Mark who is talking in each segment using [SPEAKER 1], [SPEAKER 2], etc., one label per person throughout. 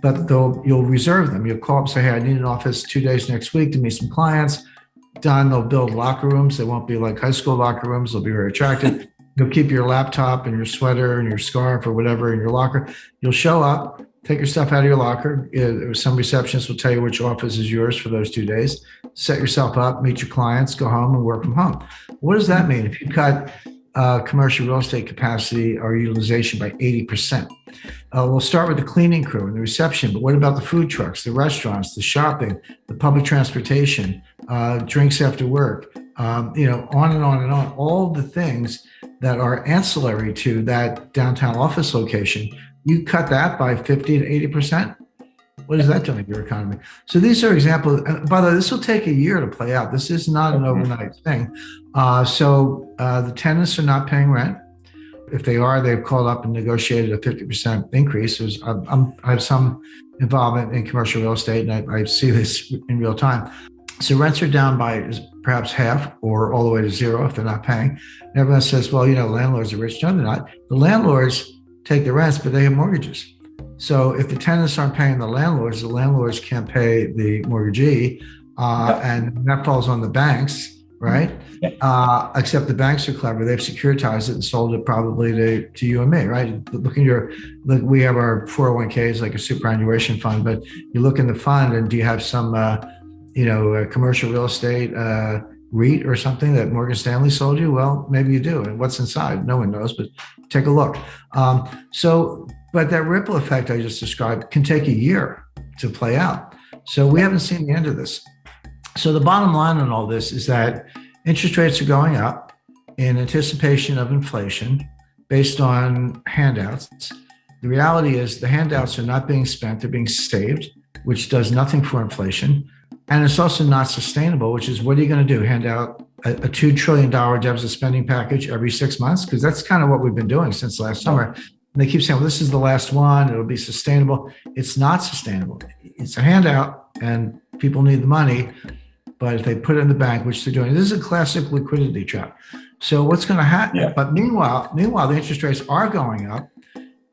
[SPEAKER 1] but you'll reserve them. You'll call up and say, hey, I need an office 2 days next week to meet some clients. Done. They'll build locker rooms. They won't be like high school locker rooms. They'll be very attractive. You'll keep your laptop and your sweater and your scarf or whatever in your locker. You'll show up, take your stuff out of your locker. Some receptionist will tell you which office is yours for those 2 days. Set yourself up, meet your clients, go home and work from home. What does that mean? If you cut commercial real estate capacity or utilization by 80%. We'll start with the cleaning crew and the reception, but what about the food trucks, the restaurants, the shopping, the public transportation, drinks after work, on and on and on, all the things that are ancillary to that downtown office location. You cut that by 50 to 80%. What is that doing to your economy? So these are examples. By the way, this will take a year to play out. This is not an overnight thing. So the tenants are not paying rent. If they are, they've called up and negotiated a 50% increase. I have some involvement in commercial real estate, and I see this in real time. So rents are down by perhaps half or all the way to zero if they're not paying. And everyone says, well, landlords are rich. No, they're not. The landlords take the rents, but they have mortgages. So if the tenants aren't paying the landlords can't pay the mortgagee, and that falls on the banks, right? Except the banks are clever. They've securitized it and sold it probably to you and me, right? We have our 401ks like a superannuation fund, but you look in the fund and do you have some, commercial real estate REIT or something that Morgan Stanley sold you? Well, maybe you do. And what's inside? No one knows, but take a look. But that ripple effect I just described can take a year to play out. So we haven't seen the end of this. So the bottom line on all this is that interest rates are going up in anticipation of inflation based on handouts. The reality is the handouts are not being spent, they're being saved, which does nothing for inflation. And it's also not sustainable, which is what are you going to do? Hand out a $2 trillion deficit spending package every 6 months? Because that's kind of what we've been doing since last summer. And they keep saying, well, this is the last one. It'll be sustainable. It's not sustainable. It's a handout and people need the money. But if they put it in the bank, which they're doing, this is a classic liquidity trap. So what's going to happen? Yeah. But meanwhile, the interest rates are going up,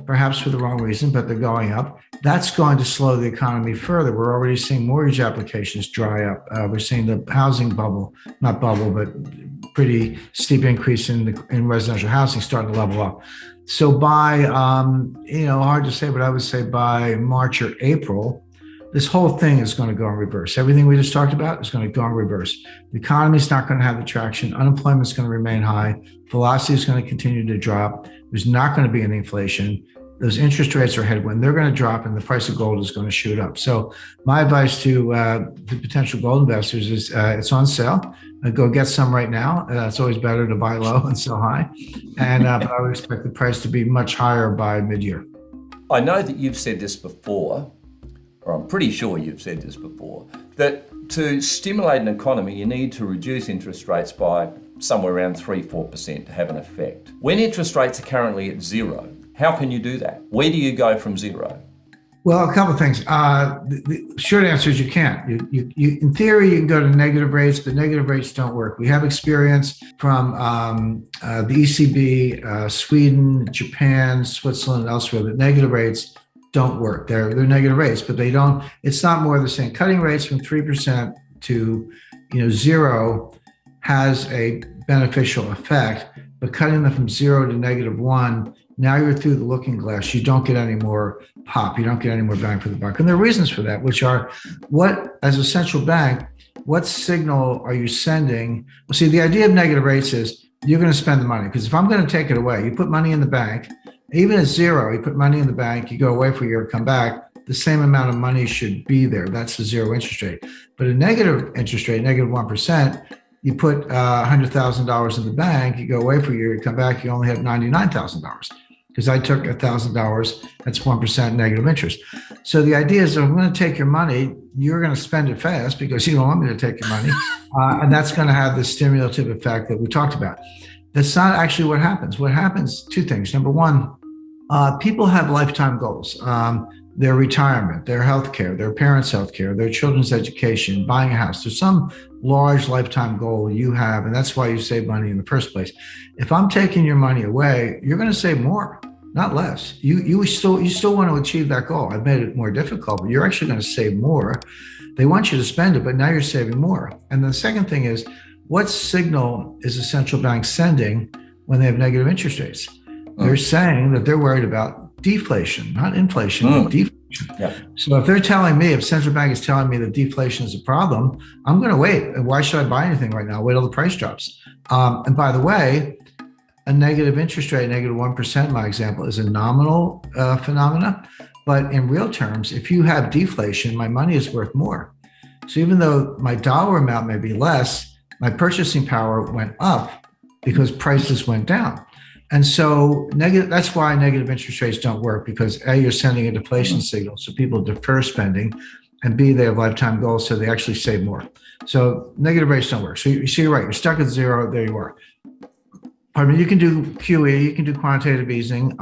[SPEAKER 1] perhaps for the wrong reason, but they're going up. That's going to slow the economy further. We're already seeing mortgage applications dry up. We're seeing the housing bubble, not bubble, but pretty steep increase in residential housing starting to level up. So by, hard to say, but I would say by March or April, this whole thing is going to go in reverse. Everything we just talked about is going to go in reverse. The economy is not going to have the traction. Unemployment is going to remain high. Velocity is going to continue to drop. There's not going to be any inflation. Those interest rates are a headwind. They're going to drop and the price of gold is going to shoot up. So my advice to potential gold investors is it's on sale. Go get some right now. It's always better to buy low and sell high. And but I would expect the price to be much higher by mid-year.
[SPEAKER 2] I know that you've said this before, or I'm pretty sure you've said this before, that to stimulate an economy, you need to reduce interest rates by somewhere around 3-4% to have an effect. When interest rates are currently at zero, how can you do that? Where do you go from zero?
[SPEAKER 1] Well, a couple of things. The short answer is you can't. You in theory, you can go to negative rates, but negative rates don't work. We have experience from the ECB, Sweden, Japan, Switzerland, elsewhere, that negative rates don't work. They're negative rates, but they don't. It's not more of the same. Cutting rates from 3% to zero has a beneficial effect, but cutting them from 0 to -1. Now you're through the looking glass. You don't get any more pop. You don't get any more bang for the buck. And there are reasons for that, which are as a central bank, what signal are you sending? Well, see, the idea of negative rates is you're going to spend the money. Because if I'm going to take it away, you put money in the bank, even at zero, you put money in the bank, you go away for a year, come back, the same amount of money should be there. That's the zero interest rate. But a negative interest rate, -1%, you put $100,000 in the bank, you go away for a year, you come back, you only have $99,000. Because I took $1,000, that's 1% negative interest. So the idea is, if I'm going to take your money, you're going to spend it fast because you don't want me to take your money. And that's going to have the stimulative effect that we talked about. That's not actually what happens. What happens, two things. Number one, people have lifetime goals. Their retirement, their healthcare, their parents' healthcare, their children's education, buying a house. There's some large lifetime goal you have, and that's why you save money in the first place. If I'm taking your money away, you're going to save more. not less. You still want to achieve that goal. I've made it more difficult, but you're actually going to save more. They want you to spend it, but now you're saving more. And the second thing is, what signal is the central bank sending when they have negative interest rates? They're saying that they're worried about deflation, not inflation, but deflation.
[SPEAKER 2] Yeah.
[SPEAKER 1] So if they're telling me, if central bank is telling me that deflation is a problem, I'm going to wait. Why should I buy anything right now? Wait till the price drops. And by the way, a negative interest rate, -1%, my example, is a nominal phenomena. But in real terms, if you have deflation, my money is worth more. So even though my dollar amount may be less, my purchasing power went up because prices went down. And so that's why negative interest rates don't work, because A, you're sending a deflation signal, so people defer spending, and B, they have lifetime goals, so they actually save more. So negative rates don't work. So you're right, you're stuck at zero, there you are. Pardon me, you can do QE, you can do quantitative easing.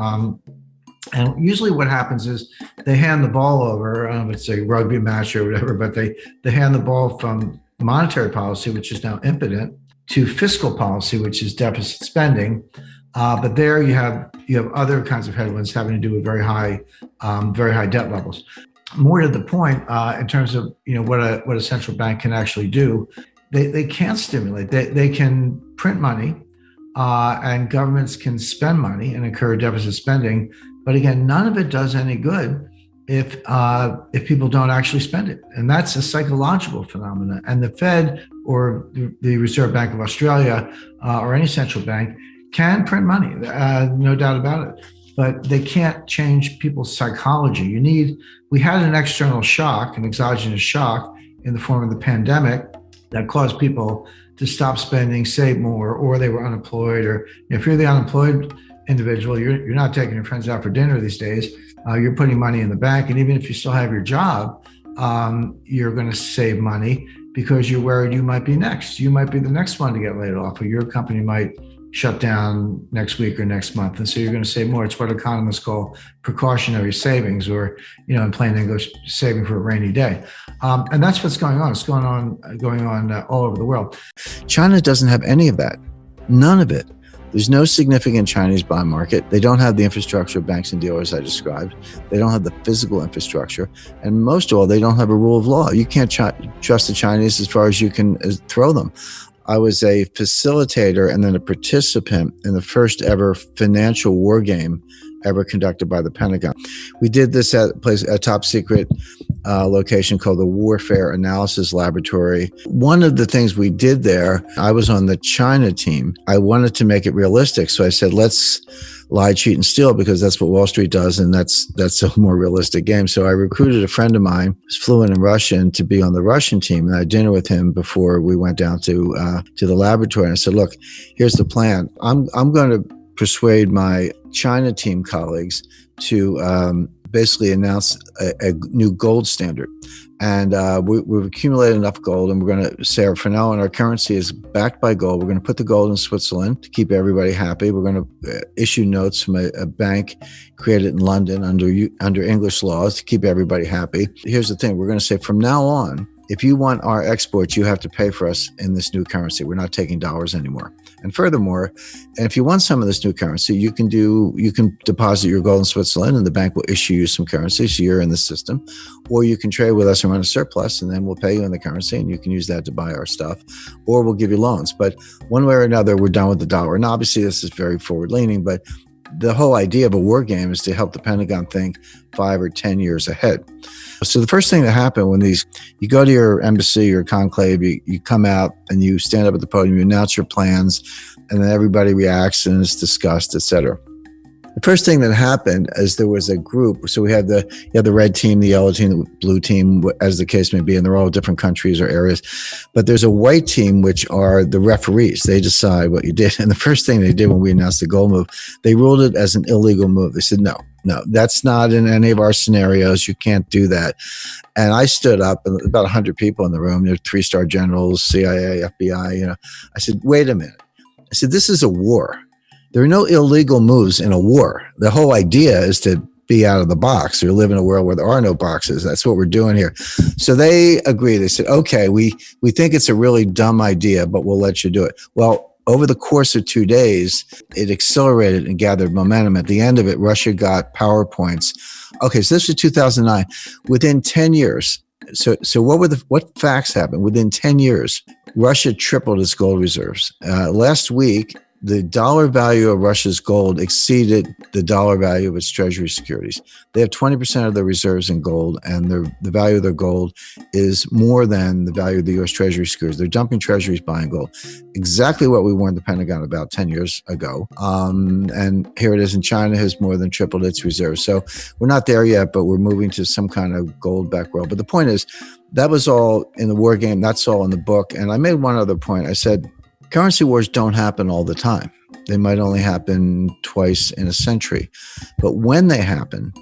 [SPEAKER 1] And usually what happens is they hand the ball over, it's a rugby match or whatever, but they hand the ball from monetary policy, which is now impotent, to fiscal policy, which is deficit spending. But there you have other kinds of headwinds having to do with very high debt levels. More to the point, in terms of what a central bank can actually do, they can't stimulate. They can print money, and governments can spend money and incur deficit spending. But again, none of it does any good if people don't actually spend it, and that's a psychological phenomenon. And the Fed or the Reserve Bank of Australia or any central bank can print money, no doubt about it, but they can't change people's psychology. We had an external shock, an exogenous shock in the form of the pandemic that caused people to stop spending, save more, or they were unemployed. Or if you're the unemployed individual, you're not taking your friends out for dinner these days. You're putting money in the bank, and even if you still have your job, you're going to save money because you're worried you might be next. You might be the next one to get laid off, or your company might shut down next week or next month, and so you're going to save more. It's what economists call precautionary savings, or in plain English, saving for a rainy day. And that's what's going on. It's going on all over the world.
[SPEAKER 3] China doesn't have any of that, none of it. There's no significant Chinese bond market. They don't have the infrastructure of banks and dealers I described. They don't have the physical infrastructure. And most of all, they don't have a rule of law. You can't trust the Chinese as far as you can throw them. I was a facilitator and then a participant in the first ever financial war game ever conducted by the Pentagon. We did this at a top secret location called the Warfare Analysis Laboratory. One of the things we did there, I was on the China team. I wanted to make it realistic. So I said, let's lie, cheat, and steal, because that's what Wall Street does, and that's a more realistic game. So I recruited a friend of mine who's fluent in Russian to be on the Russian team, and I had dinner with him before we went down to the laboratory. And I said, look, here's the plan. I'm going to persuade my China team colleagues to basically announce a new gold standard. And we've accumulated enough gold, and we're going to say, for now on, our currency is backed by gold. We're going to put the gold in Switzerland to keep everybody happy. We're going to issue notes from a bank created in London under English laws to keep everybody happy. Here's the thing. We're going to say, from now on, if you want our exports, you have to pay for us in this new currency. We're not taking dollars anymore. And furthermore, and if you want some of this new currency, you can deposit your gold in Switzerland, and the bank will issue you some currency, so you're in the system. Or you can trade with us and run a surplus, and then we'll pay you in the currency, and you can use that to buy our stuff. Or we'll give you loans. But one way or another, we're done with the dollar. And obviously, this is very forward-leaning, but the whole idea of a war game is to help the Pentagon think 5 or 10 years ahead. So the first thing that happened when you go to your embassy, your conclave, you come out and you stand up at the podium, you announce your plans, and then everybody reacts and is discussed, et cetera. The first thing that happened is there was a group. So you have the red team, the yellow team, the blue team, as the case may be, and they're all different countries or areas. But there's a white team, which are the referees. They decide what you did. And the first thing they did when we announced the gold move, they ruled it as an illegal move. They said, no, that's not in any of our scenarios. You can't do that. And I stood up, and about 100 people in the room, there were 3-star generals, CIA, FBI, I said, wait a minute. I said, this is a war. There are no illegal moves in a war. The whole idea is to be out of the box, or live in a world where there are no boxes. That's what we're doing here. So they agreed. They said, okay, we think it's a really dumb idea, but we'll let you do it. Well, over the course of 2 days, it accelerated and gathered momentum. At the end of it, Russia got PowerPoints. Okay, so this was 2009. Within 10 years, so what facts happened? Within 10 years, Russia tripled its gold reserves. Last week, the dollar value of Russia's gold exceeded the dollar value of its treasury securities. They have 20% of their reserves in gold, and the value of their gold is more than the value of the U.S. treasury securities. They're dumping treasuries, buying gold. Exactly what we warned the Pentagon about 10 years ago. And here it is, and China has more than tripled its reserves. So we're not there yet, but we're moving to some kind of gold-backed world. But the point is, that was all in the war game. That's all in the book. And I made one other point. I said, currency wars don't happen all the time. They might only happen twice in a century. But when they happen,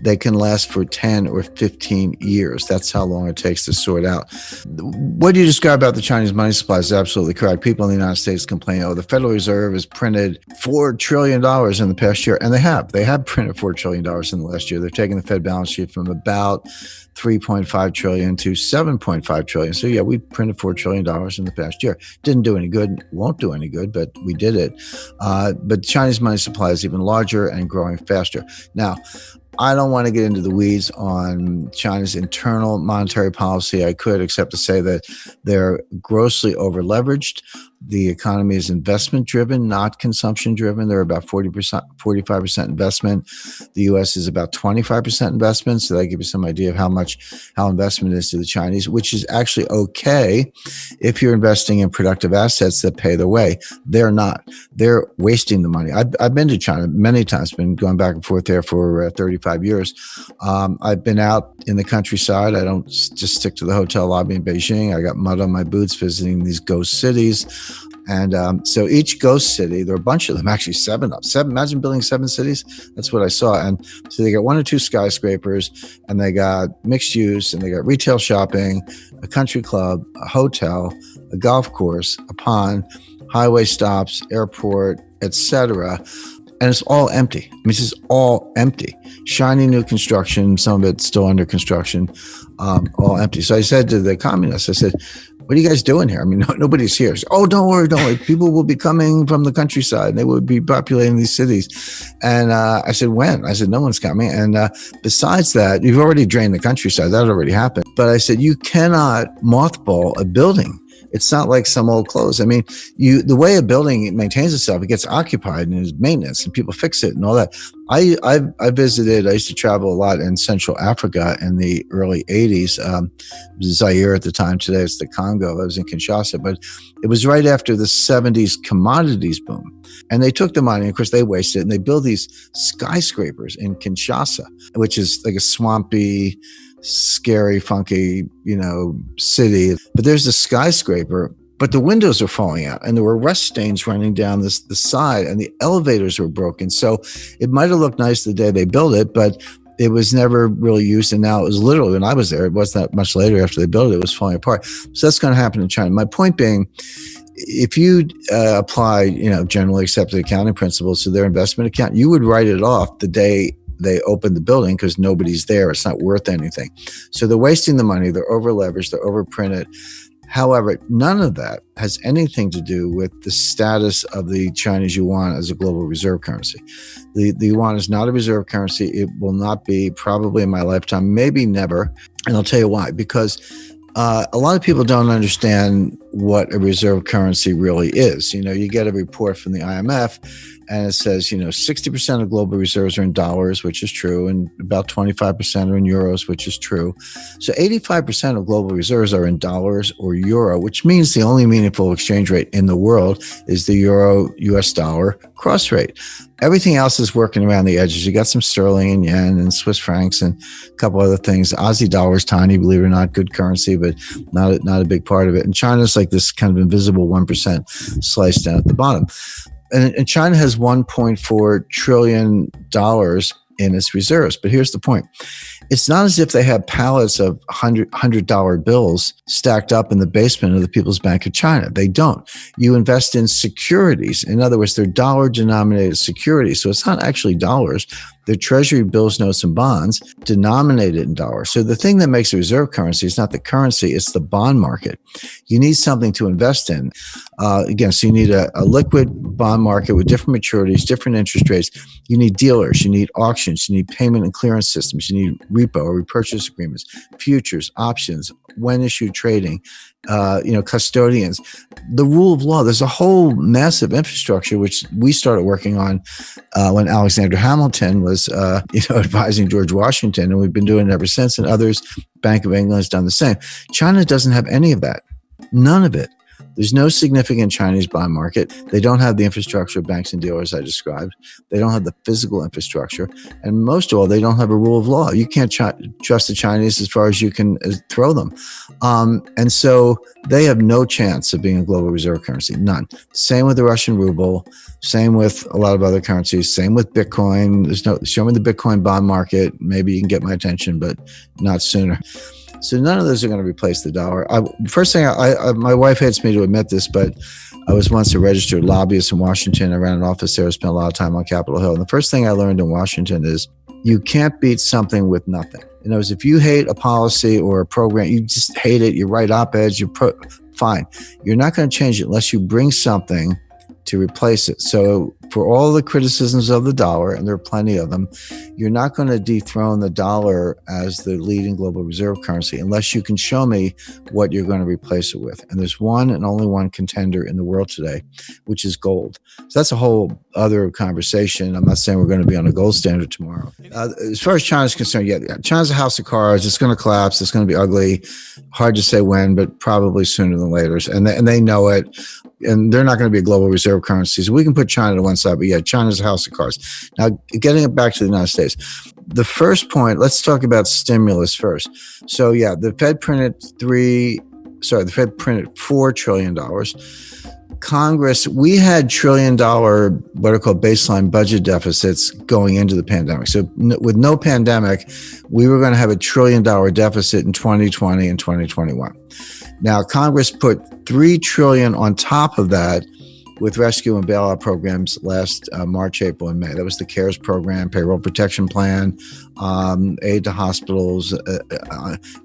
[SPEAKER 3] they can last for 10 or 15 years. That's how long it takes to sort out. What you describe about the Chinese money supply is absolutely correct. People in the United States complain, the Federal Reserve has printed $4 trillion in the past year. And they have printed $4 trillion in the last year. They've taken the Fed balance sheet from about 3.5 trillion to 7.5 trillion. So yeah, we printed $4 trillion in the past year. Didn't do any good, won't do any good, but we did it. But Chinese money supply is even larger and growing faster. Now, I don't want to get into the weeds on China's internal monetary policy. I could, except to say that they're grossly over-leveraged. The economy is investment-driven, not consumption-driven. They're about 45% investment. The U.S. is about 25% investment. So that gives you some idea of how investment is to the Chinese, which is actually okay if you're investing in productive assets that pay the way. They're not. They're wasting the money. I've been to China many times, been going back and forth there for 35 years. I've been out in the countryside. I don't just stick to the hotel lobby in Beijing. I got mud on my boots visiting these ghost cities. And so each ghost city, there are a bunch of them, actually seven. Imagine building 7 cities. That's what I saw. And so they got 1 or 2 skyscrapers, and they got mixed use, and they got retail shopping, a country club, a hotel, a golf course, a pond, highway stops, airport, etc. And it's all empty. I mean, it's just all empty. Shiny new construction, some of it still under construction, all empty. So I said to the communists, I said, what are you guys doing here? I mean, nobody's here. Said, don't worry. People will be coming from the countryside. They will be populating these cities. And I said, when? I said, no one's coming. And besides that, you've already drained the countryside. That already happened. But I said, you cannot mothball a building. It's not like some old clothes. I mean, the way a building maintains itself, it gets occupied and there's maintenance and people fix it and all that. I visited, I used to travel a lot in Central Africa in the early 80s. It was Zaire at the time. Today it's the Congo. I was in Kinshasa, but it was right after the 70s commodities boom. And they took the money, of course they wasted it, and they built these skyscrapers in Kinshasa, which is like a swampy, scary, funky, city. But there's a skyscraper, but the windows are falling out, and there were rust stains running down the side, and the elevators were broken. So it might have looked nice the day they built it, but it was never really used. And now it was literally, when I was there, it wasn't that much later after they built it, it was falling apart. So that's going to happen in China. My point being, if you apply, generally accepted accounting principles to their investment account, you would write it off the day they open the building because nobody's there. It's not worth anything. So they're wasting the money. They're over leveraged. They're overprinted. However, none of that has anything to do with the status of the Chinese yuan as a global reserve currency. The yuan is not a reserve currency. It will not be probably in my lifetime, maybe never. And I'll tell you why. Because a lot of people don't understand what a reserve currency really is. You get a report from the IMF and it says, 60% of global reserves are in dollars, which is true, and about 25% are in euros, which is true. So 85% of global reserves are in dollars or euro, which means the only meaningful exchange rate in the world is the euro-US dollar cross rate. Everything else is working around the edges. You got some sterling and yen and Swiss francs and a couple other things. Aussie dollar is tiny, believe it or not, good currency, but not a big part of it. And China's like this kind of invisible 1% sliced down at the bottom. And China has $1.4 trillion in its reserves. But here's the point. It's not as if they have pallets of $100 bills stacked up in the basement of the People's Bank of China. They don't. You invest in securities. In other words, they're dollar-denominated securities. So it's not actually dollars. their treasury bills, notes, and bonds denominated in dollars. So the thing that makes a reserve currency is not the currency, it's the bond market. You need something to invest in. Again, so you need a liquid bond market with different maturities, different interest rates. You need dealers, you need auctions, you need payment and clearance systems, you need repo or repurchase agreements, futures, options, when issued trading, custodians, the rule of law. There's a whole massive infrastructure which we started working on when Alexander Hamilton was advising George Washington, and we've been doing it ever since, and others. Bank of England has done the same. China doesn't have any of that, none of it. There's no significant Chinese bond market. They don't have the infrastructure of banks and dealers I described. They don't have the physical infrastructure. And most of all, they don't have a rule of law. You can't trust the Chinese as far as you can throw them. And so they have no chance of being a global reserve currency, none. Same with the Russian ruble, same with a lot of other currencies, same with Bitcoin. Show me the Bitcoin bond market. Maybe you can get my attention, but not sooner. So none of those are going to replace the dollar. First thing, my wife hates me to admit this, but I was once a registered lobbyist in Washington. I ran an office there. I spent a lot of time on Capitol Hill. And the first thing I learned in Washington is you can't beat something with nothing. In other words, if you hate a policy or a program, you just hate it, you write op-eds, fine. You're not going to change it unless you bring something to replace it. So for all the criticisms of the dollar, and there are plenty of them, you're not going to dethrone the dollar as the leading global reserve currency unless you can show me what you're going to replace it with. And there's one and only one contender in the world today, which is gold. So that's a whole other conversation. I'm not saying we're going to be on a gold standard tomorrow. As far as China's concerned, China's a house of cards. It's going to collapse. It's going to be ugly. Hard to say when, but probably sooner than later. And they know it. And they're not going to be a global reserve currency. So we can put China to one side, but China's a house of cards. Now, getting it back to the United States, the first point, let's talk about stimulus first. So the Fed printed $4 trillion. Congress, we had $1 trillion, what are called baseline budget deficits going into the pandemic. So with no pandemic, we were going to have $1 trillion deficit in 2020 and 2021. Now, Congress put $3 trillion on top of that with rescue and bailout programs last March, April, and May. That was the CARES program, payroll protection plan, aid to hospitals,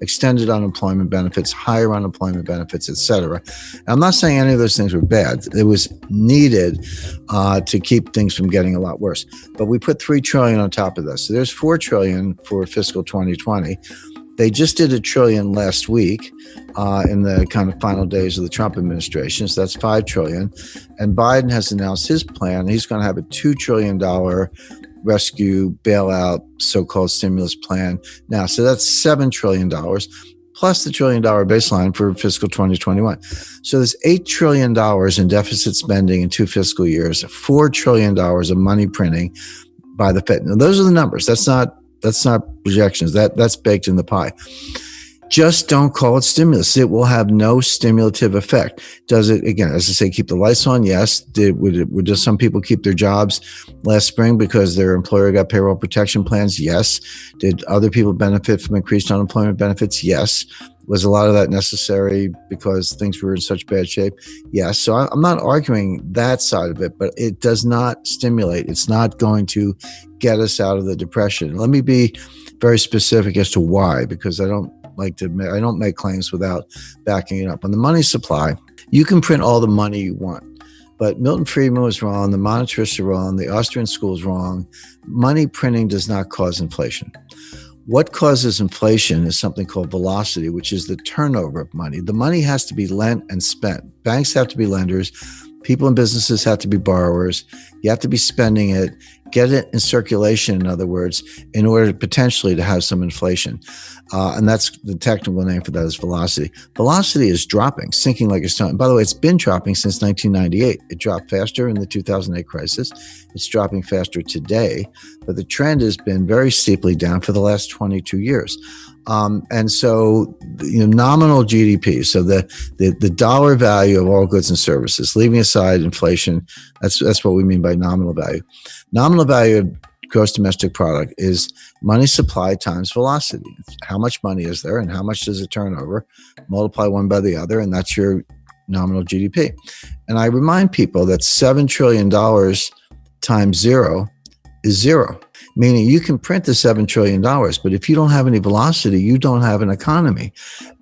[SPEAKER 3] extended unemployment benefits, higher unemployment benefits, et cetera. I'm not saying any of those things were bad. It was needed to keep things from getting a lot worse. But we put $3 trillion on top of this. So there's $4 trillion for fiscal 2020. They just did $1 trillion last week in the kind of final days of the Trump administration. So that's $5 trillion. And Biden has announced his plan. He's going to have a $2 trillion rescue bailout, so-called stimulus plan now. So that's $7 trillion plus the $1 trillion baseline for fiscal 2021. So there's $8 trillion in deficit spending in 2 fiscal years, $4 trillion of money printing by the Fed. Now, those are the numbers. That's not projections. That's baked in the pie. Just don't call it stimulus. It will have no stimulative effect. Does it, again, as I say, keep the lights on? Yes. Would some people keep their jobs last spring because their employer got payroll protection plans? Yes. Did other people benefit from increased unemployment benefits? Yes. Was a lot of that necessary because things were in such bad shape? Yes. So I'm not arguing that side of it, but it does not stimulate. It's not going to get us out of the depression. Let me be very specific as to why, because I don't make claims without backing it up. On the money supply, you can print all the money you want, but Milton Friedman was wrong. The monetarists are wrong. The Austrian school is wrong. Money printing does not cause inflation. What causes inflation is something called velocity, which is the turnover of money. The money has to be lent and spent. Banks have to be lenders. People and businesses have to be borrowers. You have to be spending it, get it in circulation, in other words, in order potentially to have some inflation. And that's the technical name for that is velocity. Velocity is dropping, sinking like a stone. By the way, it's been dropping since 1998. It dropped faster in the 2008 crisis. It's dropping faster today, but the trend has been very steeply down for the last 22 years. And so, nominal GDP, so the dollar value of all goods and services, leaving aside inflation, that's what we mean by nominal value. Nominal value of gross domestic product is money supply times velocity. How much money is there and how much does it turn over? Multiply one by the other, and that's your nominal GDP. And I remind people that $7 trillion times zero is zero, meaning you can print the $7 trillion, but if you don't have any velocity, you don't have an economy.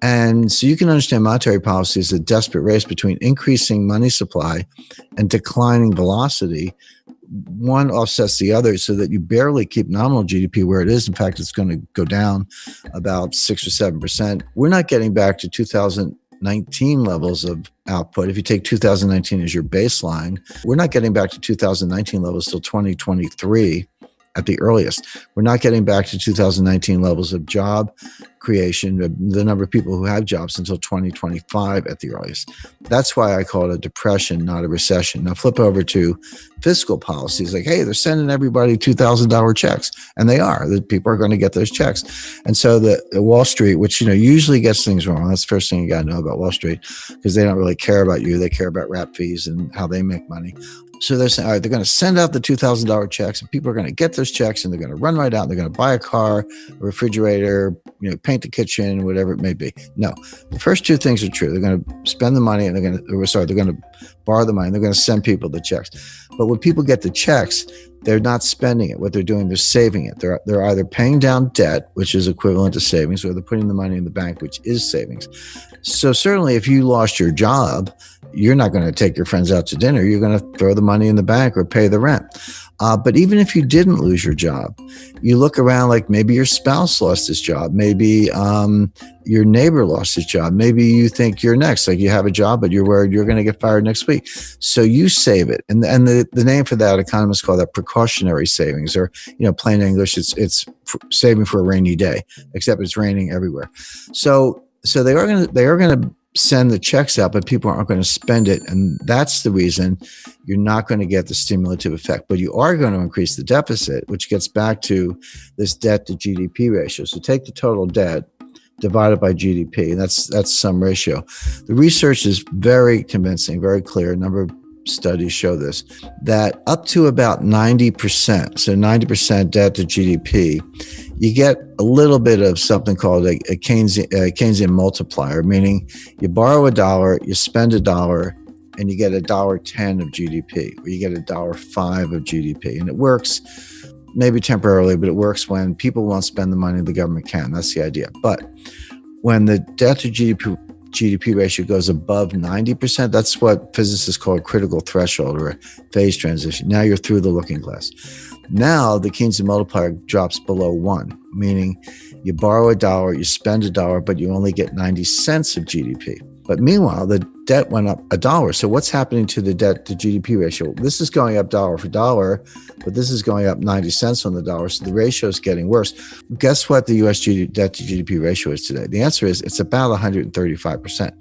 [SPEAKER 3] And so you can understand monetary policy as a desperate race between increasing money supply and declining velocity. One offsets the other so that you barely keep nominal GDP where it is. In fact, it's going to go down about 6 or 7%. We're not getting back to 2019 levels of output. If you take 2019 as your baseline, we're not getting back to 2019 levels till 2023 at the earliest. We're not getting back to 2019 levels of job creation, the number of people who have jobs, until 2025 at the earliest. That's why I call it a depression, not a recession. Now flip over to fiscal policies. Like, hey, they're sending everybody $2,000 checks, and they are. The people are going to get those checks. And so the Wall Street, which usually gets things wrong. That's the first thing you got to know about Wall Street, because they don't really care about you. They care about rap fees and how they make money. So they're saying, all right, they're going to send out the $2,000 checks, and people are going to get those checks, and they're going to run right out. And they're going to buy a car, a refrigerator, paint the kitchen, whatever it may be. No, the first two things are true. They're going to spend the money, and they're going to borrow the money, and they're going to send people the checks. But when people get the checks, they're not spending it. What they're doing, they're saving it. They're either paying down debt, which is equivalent to savings, or they're putting the money in the bank, which is savings. So certainly if you lost your job, you're not going to take your friends out to dinner. You're going to throw the money in the bank or pay the rent. But even if you didn't lose your job, you look around, like maybe your spouse lost his job. Maybe your neighbor lost his job. Maybe you think you're next. Like you have a job, but you're worried you're going to get fired next week. So you save it. And the name for that, economists call that precautionary savings, or, plain English, it's saving for a rainy day, except it's raining everywhere. So they are going to send the checks out, but people aren't going to spend it. And that's the reason you're not going to get the stimulative effect. But you are going to increase the deficit, which gets back to this debt to GDP ratio. So take the total debt divided by GDP, and that's some ratio. The research is very convincing, very clear. A number of studies show this, that up to about 90%, so 90% debt to GDP, you get a little bit of something called a Keynesian multiplier, meaning you borrow $1, you spend $1, and you get $1.10 of GDP, or you get $1.05 of GDP. And it works maybe temporarily, but it works when people won't spend the money the government can. That's the idea. But when the debt to GDP ratio goes above 90%, that's what physicists call a critical threshold, or a phase transition. Now you're through the looking glass. Now the Keynesian multiplier drops below 1, meaning you borrow $1, you spend $1, but you only get 90 cents of GDP. But meanwhile, the debt went up $1. So what's happening to the debt to GDP ratio? This is going up dollar for dollar, but this is going up 90 cents on the dollar. So the ratio is getting worse. Guess what the US debt to GDP ratio is today? The answer is it's about 135%.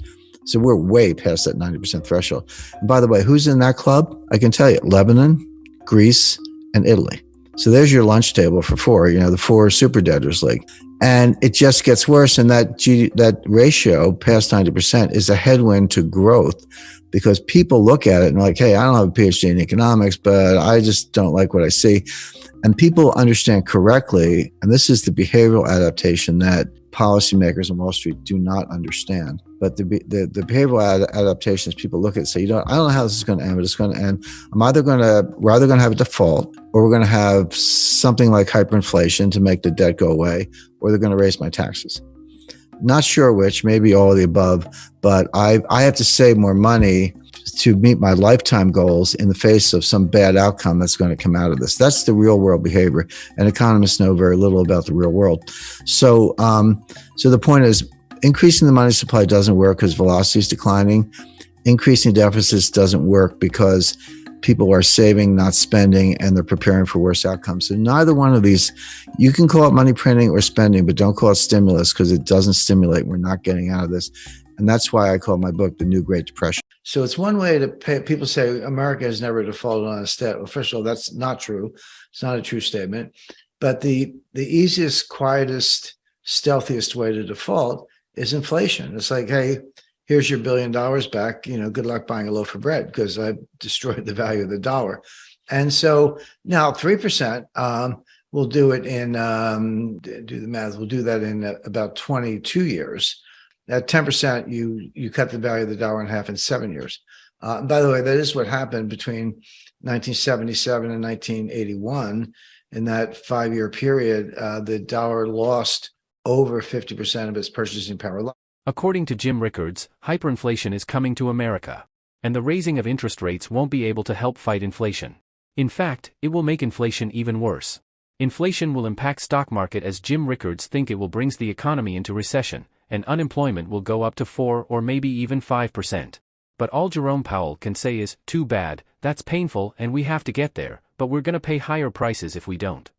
[SPEAKER 3] So we're way past that 90% threshold. And by the way, who's in that club? I can tell you, Lebanon, Greece, and Italy. So there's your lunch table for four, the four super debtors league. And it just gets worse. And that ratio past 90% is a headwind to growth, because people look at it and are like, hey, I don't have a PhD in economics, but I just don't like what I see. And people understand correctly, and this is the behavioral adaptation that policymakers on Wall Street do not understand. But the behavioral adaptations, people look at it and say, I don't know how this is going to end, but it's going to end. We're either going to have a default, or we're going to have something like hyperinflation to make the debt go away, or they're going to raise my taxes. Not sure which, maybe all of the above, but I have to save more money to meet my lifetime goals in the face of some bad outcome that's going to come out of this. That's the real world behavior, and economists know very little about the real world. So the point is, increasing the money supply doesn't work because velocity is declining. Increasing deficits doesn't work because people are saving, not spending, and they're preparing for worse outcomes. So neither one of these, you can call it money printing or spending, but don't call it stimulus, because it doesn't stimulate. We're not getting out of this. And that's why I call my book The New Great Depression. So it's one way to pay. People say America has never defaulted on its debt. Well, first of all, that's not true. It's not a true statement. But the easiest, quietest, stealthiest way to default is inflation. It's like, hey, here's your $1 billion back. Good luck buying a loaf of bread, because I destroyed the value of the dollar. And so now 3%, we'll do it in, do the math, we'll do that in about 22 years. At 10%, you cut the value of the dollar in half in 7 years. By the way, that is what happened between 1977 and 1981. in that 5-year period, the dollar lost over 50% of its purchasing power.
[SPEAKER 4] According to Jim Rickards, hyperinflation is coming to America. And the raising of interest rates won't be able to help fight inflation. In fact, it will make inflation even worse. Inflation will impact stock market as Jim Rickards think it will brings the economy into recession, and unemployment will go up to 4 or maybe even 5%. But all Jerome Powell can say is, too bad, that's painful and we have to get there, but we're gonna pay higher prices if we don't.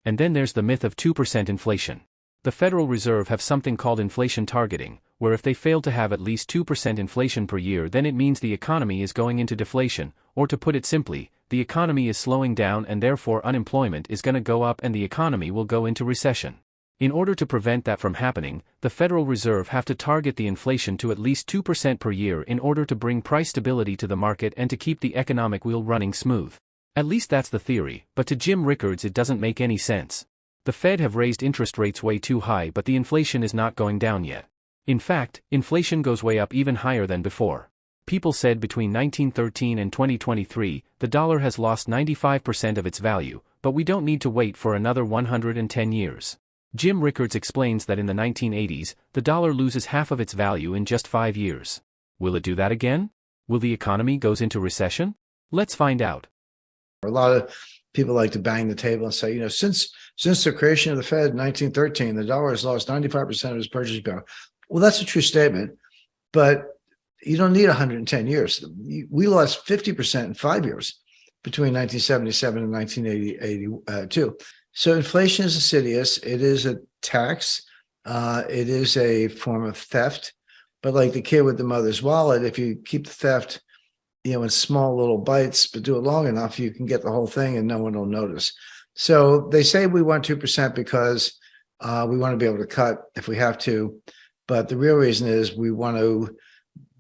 [SPEAKER 4] And then there's the myth of 2% inflation. The Federal Reserve have something called inflation targeting, where if they fail to have at least 2% inflation per year, then it means the economy is going into deflation, or to put it simply, the economy is slowing down and therefore unemployment is going to go up and the economy will go into recession. In order to prevent that from happening, the Federal Reserve have to target the inflation to at least 2% per year in order to bring price stability to the market and to keep the economic wheel running smooth. At least that's the theory, but to Jim Rickards it doesn't make any sense. The Fed have raised interest rates way too high, but the inflation is not going down yet. In fact, inflation goes way up even higher than before. People said between 1913 and 2023, the dollar has lost 95% of its value, but we don't need to wait for another 110 years. Jim Rickards explains that in the 1980s, the dollar loses half of its value in just 5 years. Will it do that again? Will the economy goes into recession? Let's find out.
[SPEAKER 3] A lot of people like to bang the table and say, since the creation of the Fed in 1913, the dollar has lost 95% of its purchasing power. Well, that's a true statement, but you don't need 110 years. We lost 50% in 5 years between 1977 and 1982. So inflation is insidious. It is a tax. It is a form of theft. But like the kid with the mother's wallet, if you keep the theft, in small little bites, but do it long enough, you can get the whole thing and no one will notice. So they say we want 2% because we want to be able to cut if we have to. But the real reason is we want to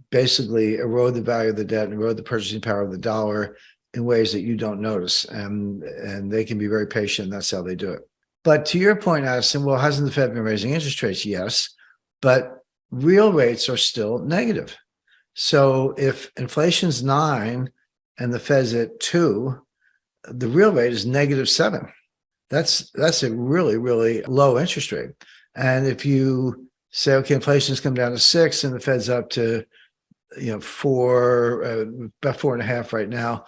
[SPEAKER 3] basically erode the value of the debt and erode the purchasing power of the dollar in ways that you don't notice. And they can be very patient. That's how they do it. But to your point, Addison, well, hasn't the Fed been raising interest rates? Yes, but real rates are still negative. So if inflation's 9 and the Fed's at 2, the real rate is -7. That's a really, really low interest rate. And if you say, okay, inflation's come down to 6 and the Fed's up to 4, about 4.5 right now.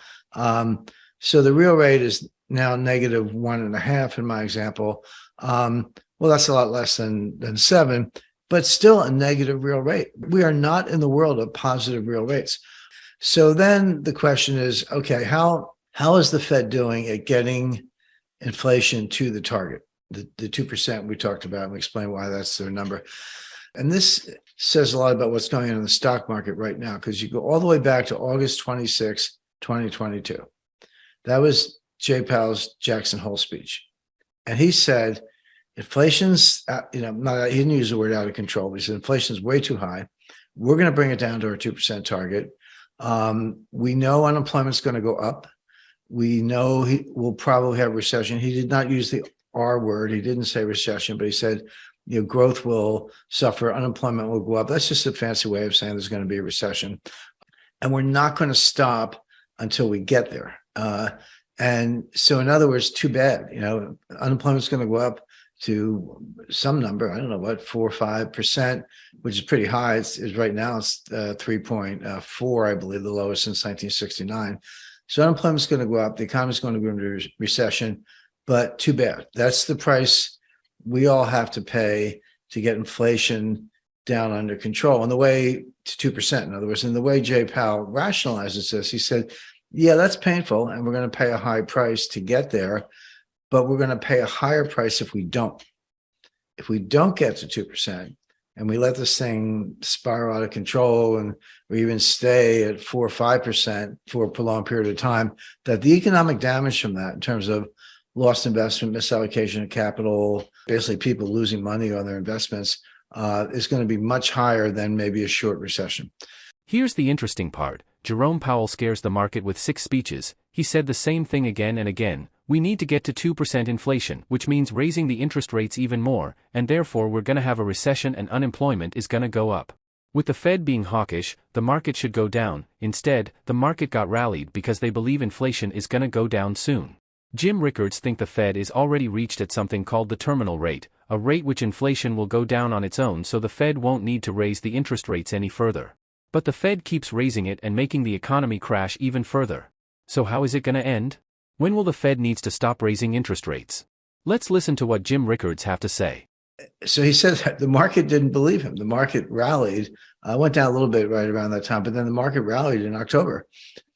[SPEAKER 3] So the real rate is now -1.5 in my example. Well, that's a lot less than 7. But still a negative real rate. We are not in the world of positive real rates. So then the question is, okay, how is the Fed doing at getting inflation to the target, the 2% we talked about, and we explained why that's their number. And this says a lot about what's going on in the stock market right now, because you go all the way back to August 26, 2022. That was Jay Powell's Jackson Hole speech. And he said, inflation's, he didn't use the word out of control, but he said inflation's way too high. We're going to bring it down to our 2% target. We know unemployment's going to go up. We know we'll probably have recession. He did not use the R word. He didn't say recession, but he said, growth will suffer, unemployment will go up. That's just a fancy way of saying there's going to be a recession. And we're not going to stop until we get there. And so in other words, too bad, unemployment's going to go up to some number, I don't know what, 4 or 5%, which is pretty high. It's right now it's 3.4, I believe, the lowest since 1969. So unemployment's going to go up. The economy's going to go into recession, but too bad. That's the price we all have to pay to get inflation down under control. And the way to 2%, in other words, and the way Jay Powell rationalizes this, he said, yeah, that's painful, and we're going to pay a high price to get there. But we're going to pay a higher price if we don't. If we don't get to 2% and we let this thing spiral out of control and we even stay at 4 or 5% for a prolonged period of time, that the economic damage from that in terms of lost investment, misallocation of capital, basically people losing money on their investments, is going to be much higher than maybe a short recession.
[SPEAKER 4] Here's the interesting part. Jerome Powell scares the market with 6 speeches. He said the same thing again and again. We need to get to 2% inflation, which means raising the interest rates even more, and therefore we're going to have a recession and unemployment is going to go up. With the Fed being hawkish, the market should go down. Instead, the market got rallied because they believe inflation is going to go down soon. Jim Rickards think the Fed is already reached at something called the terminal rate, a rate which inflation will go down on its own so the Fed won't need to raise the interest rates any further. But the Fed keeps raising it and making the economy crash even further. So how is it going to end? When will the Fed needs to stop raising interest rates? Let's listen to what Jim Rickards have to say.
[SPEAKER 3] So he said that the market didn't believe him. The market rallied, went down a little bit right around that time, but then the market rallied in October.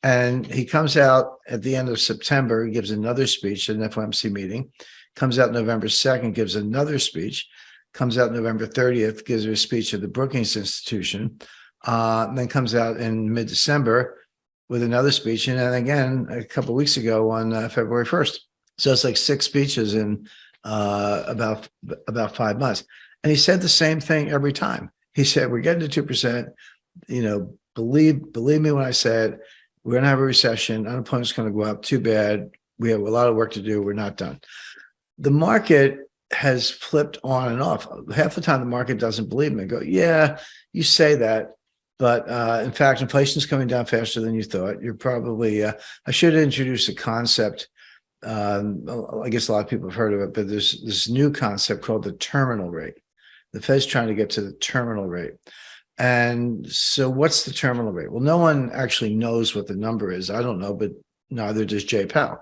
[SPEAKER 3] And he comes out at the end of September, gives another speech at an FOMC meeting, comes out November 2nd, gives another speech, comes out November 30th, gives a speech at the Brookings Institution, and then comes out in mid-December with another speech, and then again a couple of weeks ago on February 1st. So it's like 6 speeches in about 5 months. And he said the same thing every time. He said, we're getting to 2%. Believe me when I said we're going to have a recession. Unemployment's going to go up. Too bad. We have a lot of work to do. We're not done. The market has flipped on and off. Half the time the market doesn't believe me. Go, yeah, you say that. But in fact, inflation is coming down faster than you thought. You're probably, I should introduce a concept. I guess a lot of people have heard of it, but there's this new concept called the terminal rate. The Fed's trying to get to the terminal rate. And so what's the terminal rate? Well, no one actually knows what the number is. I don't know, but neither does Jay Powell.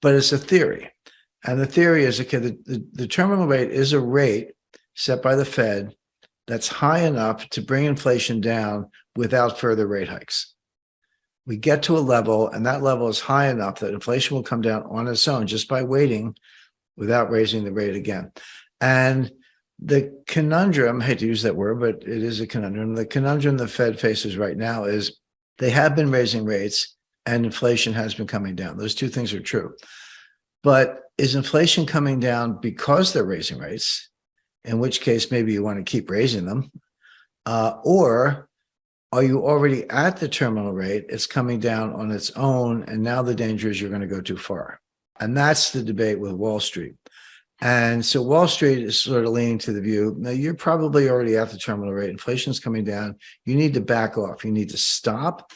[SPEAKER 3] But it's a theory. And the theory is, okay, the terminal rate is a rate set by the Fed that's high enough to bring inflation down without further rate hikes. We get to a level, and that level is high enough that inflation will come down on its own just by waiting without raising the rate again. And the conundrum, I hate to use that word, but it is a conundrum. The conundrum the Fed faces right now is they have been raising rates and inflation has been coming down. Those two things are true. But is inflation coming down because they're raising rates, in which case maybe you want to keep raising them, or are you already at the terminal rate? It's coming down on its own, and now the danger is you're going to go too far. And that's the debate with Wall Street. And so Wall Street is sort of leaning to the view, now you're probably already at the terminal rate. Inflation's coming down. You need to back off. You need to stop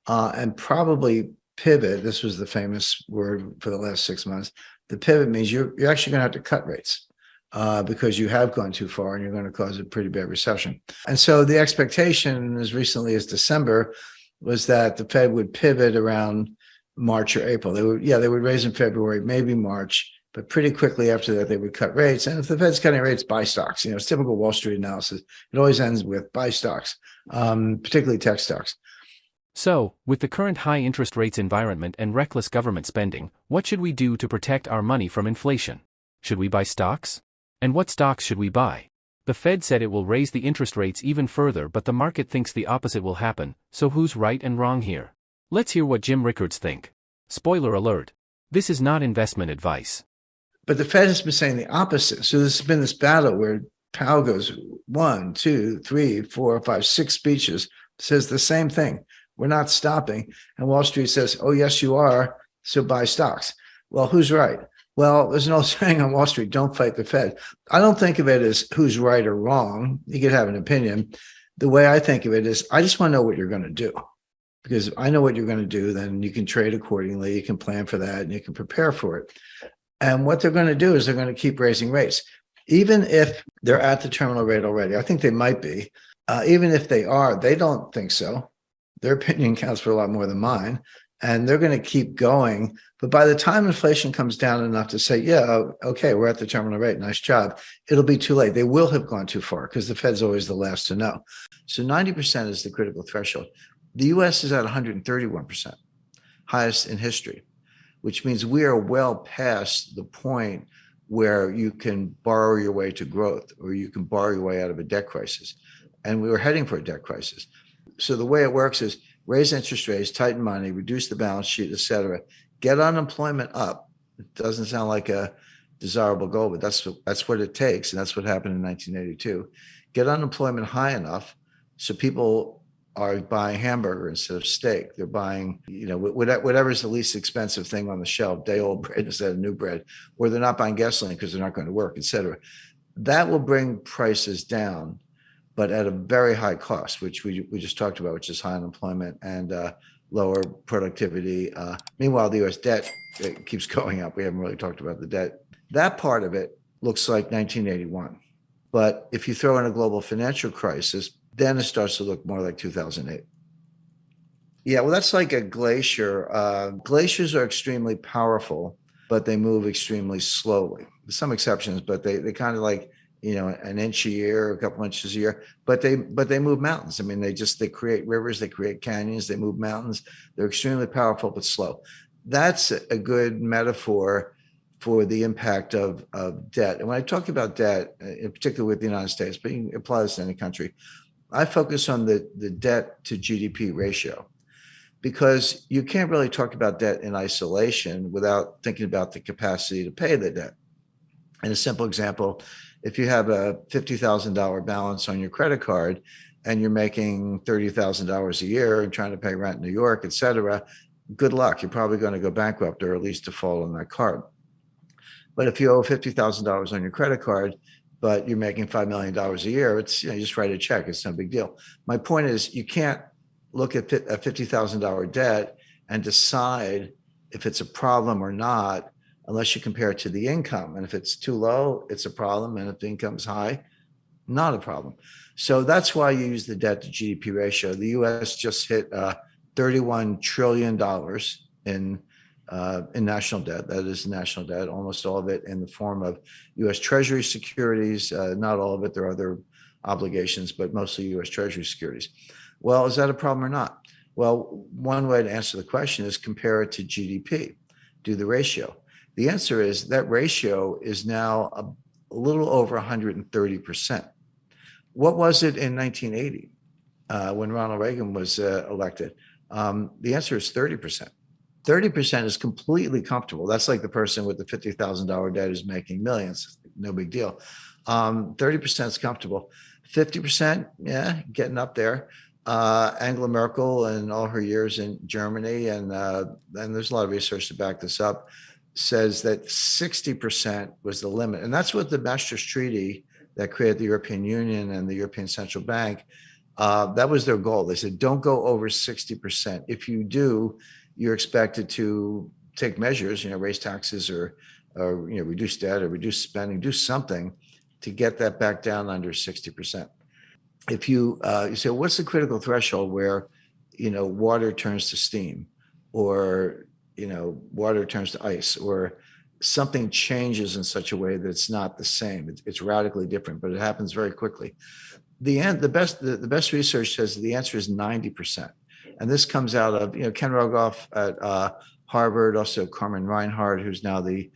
[SPEAKER 3] and probably pivot. This was the famous word for the last 6 months. The pivot means you're actually going to have to cut rates because you have gone too far and you're going to cause a pretty bad recession. And so the expectation as recently as December was that the Fed would pivot around March or April. They would raise in February, maybe March, but pretty quickly after that, they would cut rates. And if the Fed's cutting rates, buy stocks. It's typical Wall Street analysis. It always ends with buy stocks, particularly tech stocks.
[SPEAKER 4] So, with the current high interest rates environment and reckless government spending, what should we do to protect our money from inflation? Should we buy stocks? And what stocks should we buy? The Fed said it will raise the interest rates even further, but the market thinks the opposite will happen, so who's right and wrong here? Let's hear what Jim Rickards think. Spoiler alert. This is not investment advice.
[SPEAKER 3] But the Fed has been saying the opposite. So there's been this battle where Powell goes 1, 2, 3, 4, 5, 6 speeches, says the same thing. We're not stopping. And Wall Street says, oh, yes, you are. So buy stocks. Well, who's right? Well, there's an old saying on Wall Street, don't fight the Fed. I don't think of it as who's right or wrong. You could have an opinion. The way I think of it is I just want to know what you're going to do. Because if I know what you're going to do, then you can trade accordingly. You can plan for that and you can prepare for it. And what they're going to do is they're going to keep raising rates. Even if they're at the terminal rate already, I think they might be. Even if they are, they don't think so. Their opinion counts for a lot more than mine. And they're going to keep going. But by the time inflation comes down enough to say, yeah, okay, we're at the terminal rate, nice job, it'll be too late. They will have gone too far because the Fed's always the last to know. So 90% is the critical threshold. The US is at 131%, highest in history, which means we are well past the point where you can borrow your way to growth or you can borrow your way out of a debt crisis. And we were heading for a debt crisis. So the way it works is raise interest rates, tighten money, reduce the balance sheet, et cetera. Get unemployment up. It doesn't sound like a desirable goal, but that's what it takes. And that's what happened in 1982. Get unemployment high enough so people are buying hamburger instead of steak. They're buying, whatever's the least expensive thing on the shelf, day-old bread instead of new bread, or they're not buying gasoline because they're not going to work, et cetera. That will bring prices down, but at a very high cost, which we just talked about, which is high unemployment and lower productivity. Meanwhile, the U.S. debt keeps going up. We haven't really talked about the debt. That part of it looks like 1981. But if you throw in a global financial crisis, then it starts to look more like 2008. Yeah, well, that's like a glacier. Glaciers are extremely powerful, but they move extremely slowly. There's some exceptions, but they kind of like, an inch a year, a couple inches a year, but they move mountains. I mean, they create rivers, they create canyons, they move mountains. They're extremely powerful, but slow. That's a good metaphor for the impact of debt. And when I talk about debt, in particular with the United States, but you can apply this to any country, I focus on the debt to GDP ratio, because you can't really talk about debt in isolation without thinking about the capacity to pay the debt. And a simple example, if you have a $50,000 balance on your credit card and you're making $30,000 a year and trying to pay rent in New York, et cetera, good luck. You're probably going to go bankrupt or at least default on that card. But if you owe $50,000 on your credit card, but you're making $5 million a year, it's, you just write a check. It's no big deal. My point is, you can't look at a $50,000 debt and decide if it's a problem or not unless you compare it to the income. And if it's too low, it's a problem. And if the income is high, not a problem. So that's why you use the debt to GDP ratio. The US just hit $31 trillion in national debt. That is national debt, almost all of it in the form of US Treasury securities. Not all of it. There are other obligations, but mostly US Treasury securities. Well, is that a problem or not? Well, one way to answer the question is compare it to GDP, do the ratio. The answer is that ratio is now a little over 130%. What was it in 1980 when Ronald Reagan was elected? The answer is 30%. 30% is completely comfortable. That's like the person with the $50,000 debt who's making millions. No big deal. 30% is comfortable. 50%, yeah, getting up there. Angela Merkel and all her years in Germany, and there's a lot of research to back this up, says that 60% was the limit. And that's what the Maastricht Treaty that created the European Union and the European Central Bank, that was their goal. They said, don't go over 60%. If you do, you're expected to take measures, raise taxes or reduce debt or reduce spending, do something to get that back down under 60%. If you say, what's the critical threshold where, water turns to steam, or, water turns to ice, or something changes in such a way that it's not the same. It's radically different, but it happens very quickly. The best research says the answer is 90%. And this comes out of, Ken Rogoff at Harvard, also Carmen Reinhart, who's now the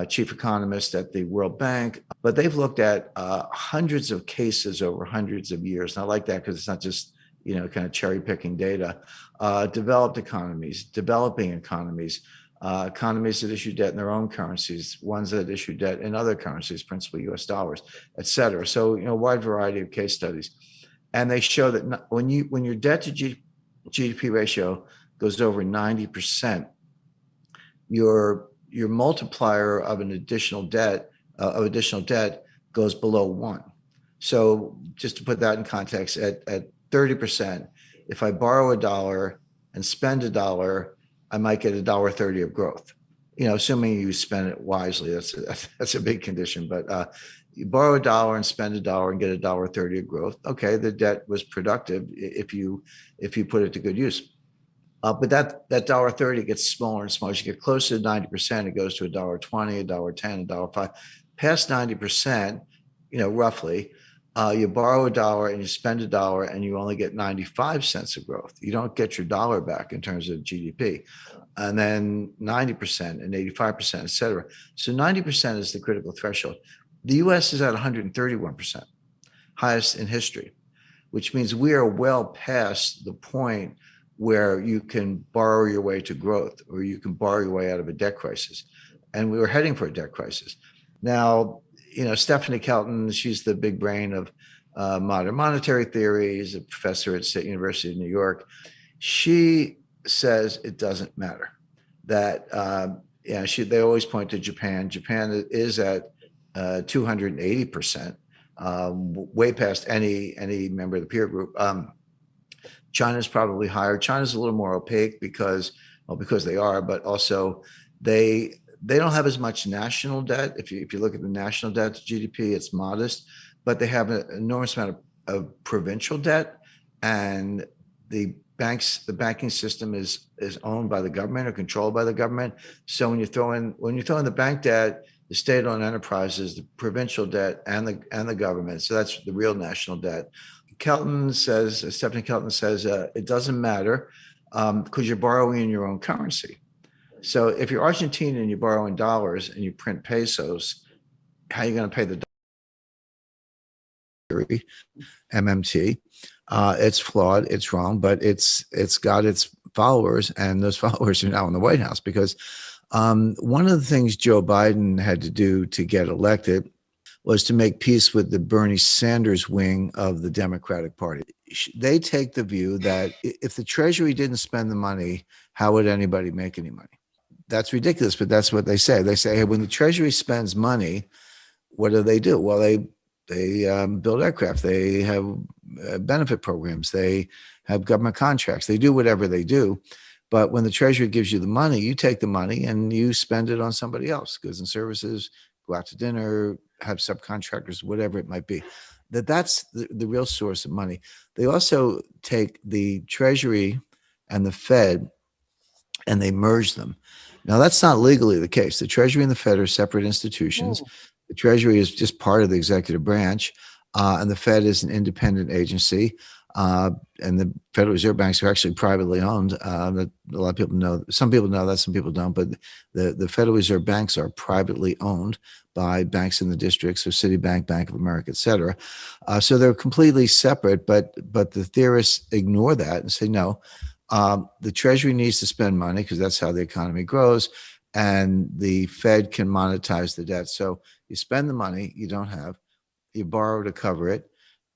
[SPEAKER 3] chief economist at the World Bank. But they've looked at hundreds of cases over hundreds of years. And I like that because it's not just, kind of cherry picking data. Developed economies, developing economies, economies that issue debt in their own currencies, ones that issue debt in other currencies, principally US dollars, et cetera. So, a wide variety of case studies. And they show that when your debt to GDP ratio goes over 90%, your multiplier of additional debt goes below 1. So just to put that in context, at 30%, if I borrow $1 and spend $1, I might get $1.30 of growth. Assuming you spend it wisely, that's a big condition. But you borrow $1 and spend $1 and get $1.30 of growth. Okay, the debt was productive if you put it to good use. But that $1.30 gets smaller and smaller. As you get closer to 90%, it goes to $1.20, $1.10, $1.05. Past 90%, roughly, you borrow $1 and you spend $1 and you only get 95 cents of growth. You don't get your dollar back in terms of GDP. And then 90% and 85%, et cetera. So 90% is the critical threshold. The US is at 131%, highest in history, which means we are well past the point where you can borrow your way to growth, or you can borrow your way out of a debt crisis. And we were heading for a debt crisis. Now, Stephanie Kelton, she's the big brain of modern monetary theory. She's a professor at State University of New York. She says it doesn't matter. That they always point to Japan. Japan is at 280%, way past any member of the peer group. China's probably higher. China's a little more opaque because, well, because they are, but also they don't have as much national debt. If you look at the national debt to GDP, it's modest, but they have an enormous amount of provincial debt, and the banking system is owned by the government or controlled by the government. So when you throw in the bank debt, the state-owned enterprises, the provincial debt, and the government. So that's the real national debt. Stephanie Kelton says, it doesn't matter because you're borrowing in your own currency. So if you're Argentine and you borrow in dollars and you print pesos, how are you going to pay the MMT? It's flawed, it's wrong, but it's got its followers, and those followers are now in the White House because one of the things Joe Biden had to do to get elected was to make peace with the Bernie Sanders wing of the Democratic Party. They take the view that if the Treasury didn't spend the money, how would anybody make any money? That's ridiculous, but that's what they say. They say, hey, when the Treasury spends money, what do? Well, they build aircraft. They have benefit programs. They have government contracts. They do whatever they do. But when the Treasury gives you the money, you take the money and you spend it on somebody else, goods and services, go out to dinner, have subcontractors, whatever it might be. That's the real source of money. They also take the Treasury and the Fed and they merge them. Now, that's not legally the case. The Treasury and the Fed are separate institutions. The Treasury is just part of the executive branch, and the Fed is an independent agency. And the Federal Reserve banks are actually privately owned. That a lot of people know. Some people know that, some people don't. But the Federal Reserve banks are privately owned by banks in the districts, so Citibank, Bank of America, et cetera. So they're completely separate. But the theorists ignore that and say no. The Treasury needs to spend money because that's how the economy grows, and the Fed can monetize the debt. So you spend the money you don't have, you borrow to cover it,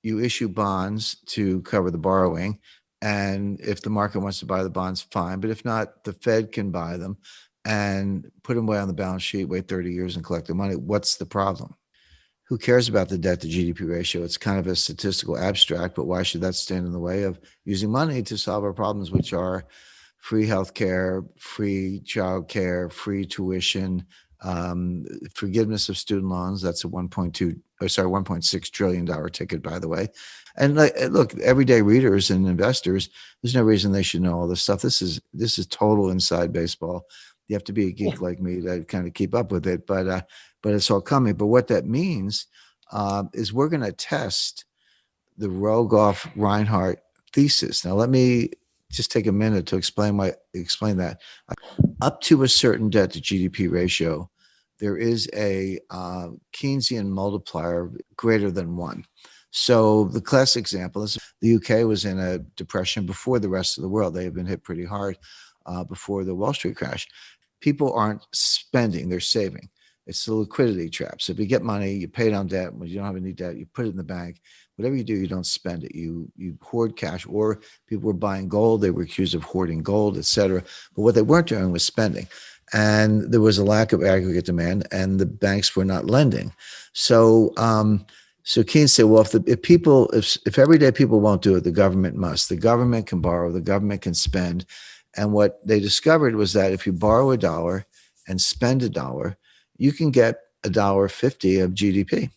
[SPEAKER 3] you issue bonds to cover the borrowing, and if the market wants to buy the bonds, fine. But if not, the Fed can buy them and put them away on the balance sheet, wait 30 years and collect the money. What's the problem? Who cares about the debt to GDP ratio? It's kind of a statistical abstract, but why should that stand in the way of using money to solve our problems, which are free healthcare, free childcare, free tuition, forgiveness of student loans? That's a $1.6 trillion ticket, by the way. And look, everyday readers and investors, there's no reason they should know all this stuff. This is total inside baseball. You have to be a geek like me to kind of keep up with it, but it's all coming. But what that means is we're going to test the Rogoff-Reinhardt thesis. Now, let me just take a minute to explain that. Up to a certain debt to GDP ratio, there is a Keynesian multiplier greater than 1. So the classic example is the UK was in a depression before the rest of the world. They have been hit pretty hard before the Wall Street crash. People aren't spending, they're saving. It's the liquidity trap. So if you get money, you pay down debt. When you don't have any debt, you put it in the bank. Whatever you do, you don't spend it. You hoard cash. Or people were buying gold. They were accused of hoarding gold, et cetera. But what they weren't doing was spending. And there was a lack of aggregate demand, and the banks were not lending. So Keynes said, well, if everyday people won't do it, the government must. The government can borrow. The government can spend. And what they discovered was that if you borrow $1 and spend $1, you can get $1.50 of GDP.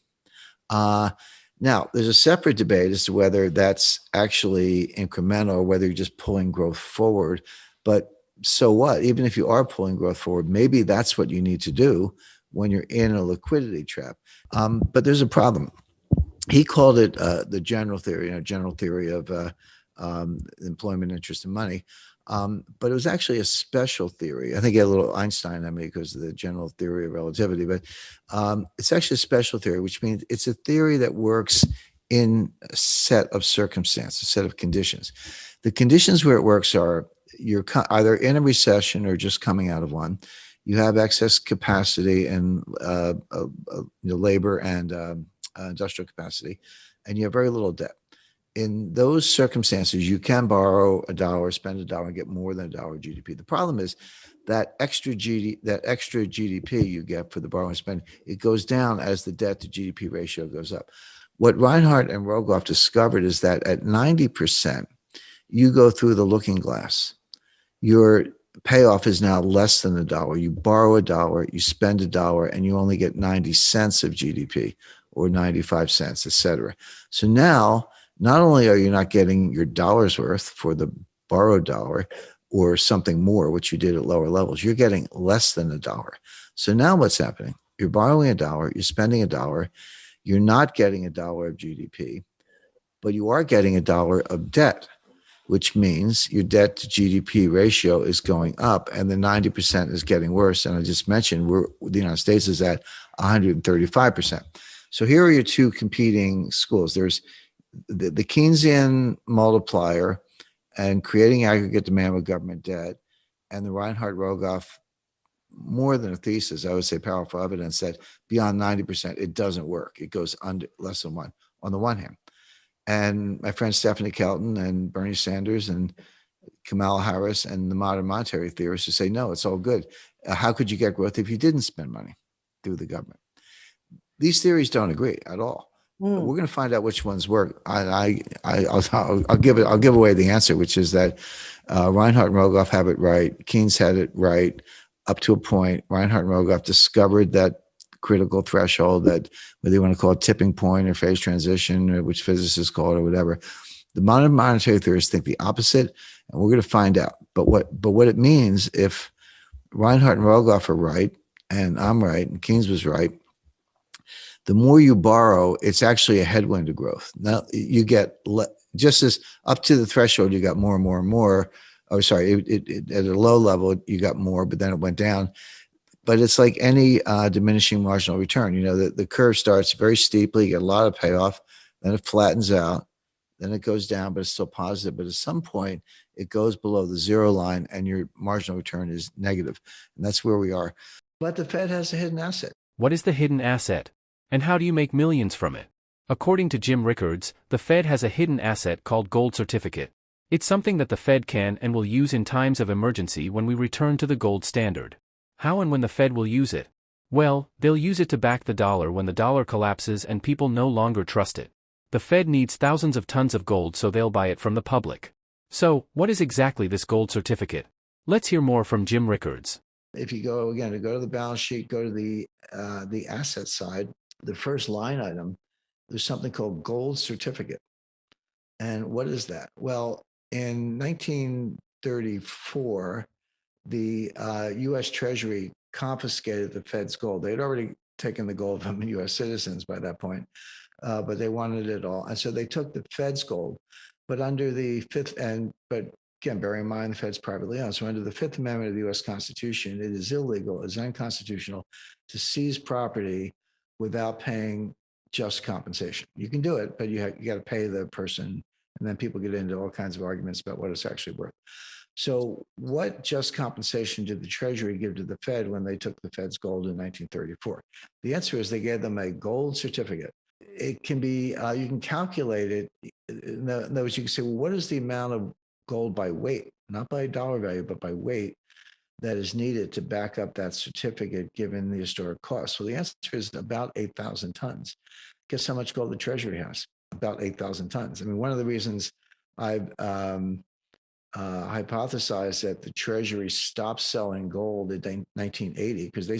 [SPEAKER 3] Now, there's a separate debate as to whether that's actually incremental or whether you're just pulling growth forward. But so what? Even if you are pulling growth forward, maybe that's what you need to do when you're in a liquidity trap. But there's a problem. He called it the general theory of employment, interest, and money. But it was actually a special theory. I think he had a little Einstein on me because of the general theory of relativity, but it's actually a special theory, which means it's a theory that works in a set of circumstances, a set of conditions. The conditions where it works are you're either in a recession or just coming out of one. You have excess capacity and labor and industrial capacity, and you have very little debt. In those circumstances, you can borrow $1, spend $1, and get more than $1 GDP. The problem is that extra GDP you get for the borrow and spend, it goes down as the debt to GDP ratio goes up. What Reinhardt and Rogoff discovered is that at 90%, you go through the looking glass. Your payoff is now less than $1. You borrow $1, you spend $1, and you only get 90 cents of GDP or 95 cents, et cetera. So now, not only are you not getting your dollar's worth for the borrowed dollar or something more, which you did at lower levels, you're getting less than $1. So now what's happening? You're borrowing $1, you're spending $1, you're not getting $1 of GDP, but you are getting $1 of debt, which means your debt to GDP ratio is going up and the 90% is getting worse. And I just mentioned the United States is at 135%. So here are your two competing schools. There's the Keynesian multiplier and creating aggregate demand with government debt, and the Reinhardt-Rogoff, more than a thesis, I would say powerful evidence that beyond 90%, it doesn't work. It goes under less than one on the one hand. And my friend Stephanie Kelton and Bernie Sanders and Kamala Harris and the modern monetary theorists who say, no, it's all good. How could you get growth if you didn't spend money through the government? These theories don't agree at all. We're going to find out which ones work. I'll give away the answer, which is that Reinhardt and Rogoff have it right. Keynes had it right up to a point. Reinhardt and Rogoff discovered that critical threshold, that whether you want to call it tipping point or phase transition, or which physicists call it or whatever. The modern monetary theorists think the opposite, and we're going to find out. But what it means, if Reinhardt and Rogoff are right, and I'm right, and Keynes was right, the more you borrow, it's actually a headwind to growth. Now you get just as up to the threshold, you got more and more and more. Oh, sorry, at a low level, you got more, but then it went down. But it's like any diminishing marginal return. You know, the curve starts very steeply, you get a lot of payoff, then it flattens out, then it goes down, but it's still positive. But at some point, it goes below the zero line and your marginal return is negative. And that's where we are. But the Fed has a hidden asset.
[SPEAKER 4] What is the hidden asset? And how do you make millions from it? According to Jim Rickards, the Fed has a hidden asset called gold certificate. It's something that the Fed can and will use in times of emergency when we return to the gold standard. How and when the Fed will use it? Well, they'll use it to back the dollar when the dollar collapses and people no longer trust it. The Fed needs thousands of tons of gold, so they'll buy it from the public. So, what is exactly this gold certificate? Let's hear more from Jim Rickards.
[SPEAKER 3] If you go to the balance sheet, go to the asset side, the first line item, there's something called gold certificate. And what is that? Well, in 1934, the U.S. Treasury confiscated the Fed's gold. They'd already taken the gold from the U.S. citizens by that point, but they wanted it all. And so they took the Fed's gold, but under the but again, bear in mind, the Fed's privately owned. So under the Fifth Amendment of the U.S. Constitution, it is illegal, it's unconstitutional to seize property without paying just compensation. You can do it, but you got to pay the person. And then people get into all kinds of arguments about what it's actually worth. So what just compensation did the Treasury give to the Fed when they took the Fed's gold in 1934? The answer is they gave them a gold certificate. It can be, you can calculate it. In other words, you can say, well, what is the amount of gold by weight, not by dollar value, but by weight, that is needed to back up that certificate given the historic cost? So the answer is about 8,000 tons. Guess how much gold the Treasury has? About 8,000 tons. I mean, one of the reasons I've hypothesized that the Treasury stopped selling gold in 1980 because they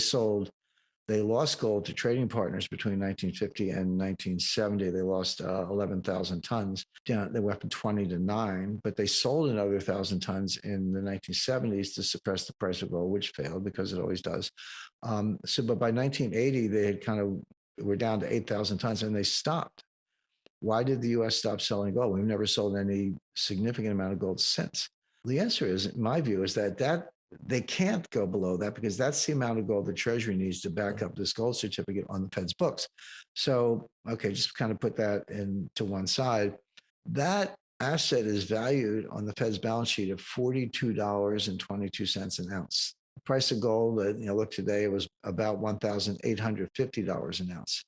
[SPEAKER 3] lost gold to trading partners between 1950 and 1970. They lost 11,000 tons. They went from 20 to 9, but they sold another 1,000 tons in the 1970s to suppress the price of gold, which failed because it always does. But by 1980, they had were down to 8,000 tons and they stopped. Why did the U.S. stop selling gold? We've never sold any significant amount of gold since. The answer is, in my view, is that they can't go below that because that's the amount of gold the Treasury needs to back up this gold certificate on the Fed's books. So, okay, just kind of put that into one side. That asset is valued on the Fed's balance sheet at $42.22 an ounce. The price of gold, look today, it was about $1,850 an ounce.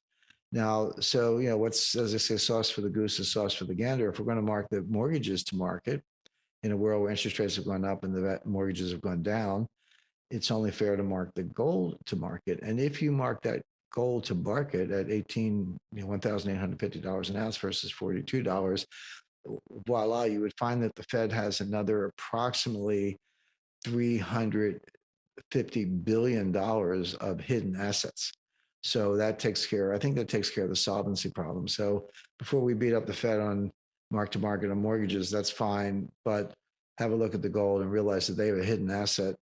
[SPEAKER 3] Now, so, what's, as I say, sauce for the goose is sauce for the gander. If we're going to mark the mortgages to market in a world where interest rates have gone up and the mortgages have gone down, it's only fair to mark the gold to market. And if you mark that gold to market at $1,850 an ounce versus $42, voila, you would find that the Fed has another approximately $350 billion of hidden assets. So that takes care, I think that takes care of the solvency problem. So before we beat up the Fed on mark to market on mortgages, that's fine. But have a look at the gold and realize that they have a hidden asset,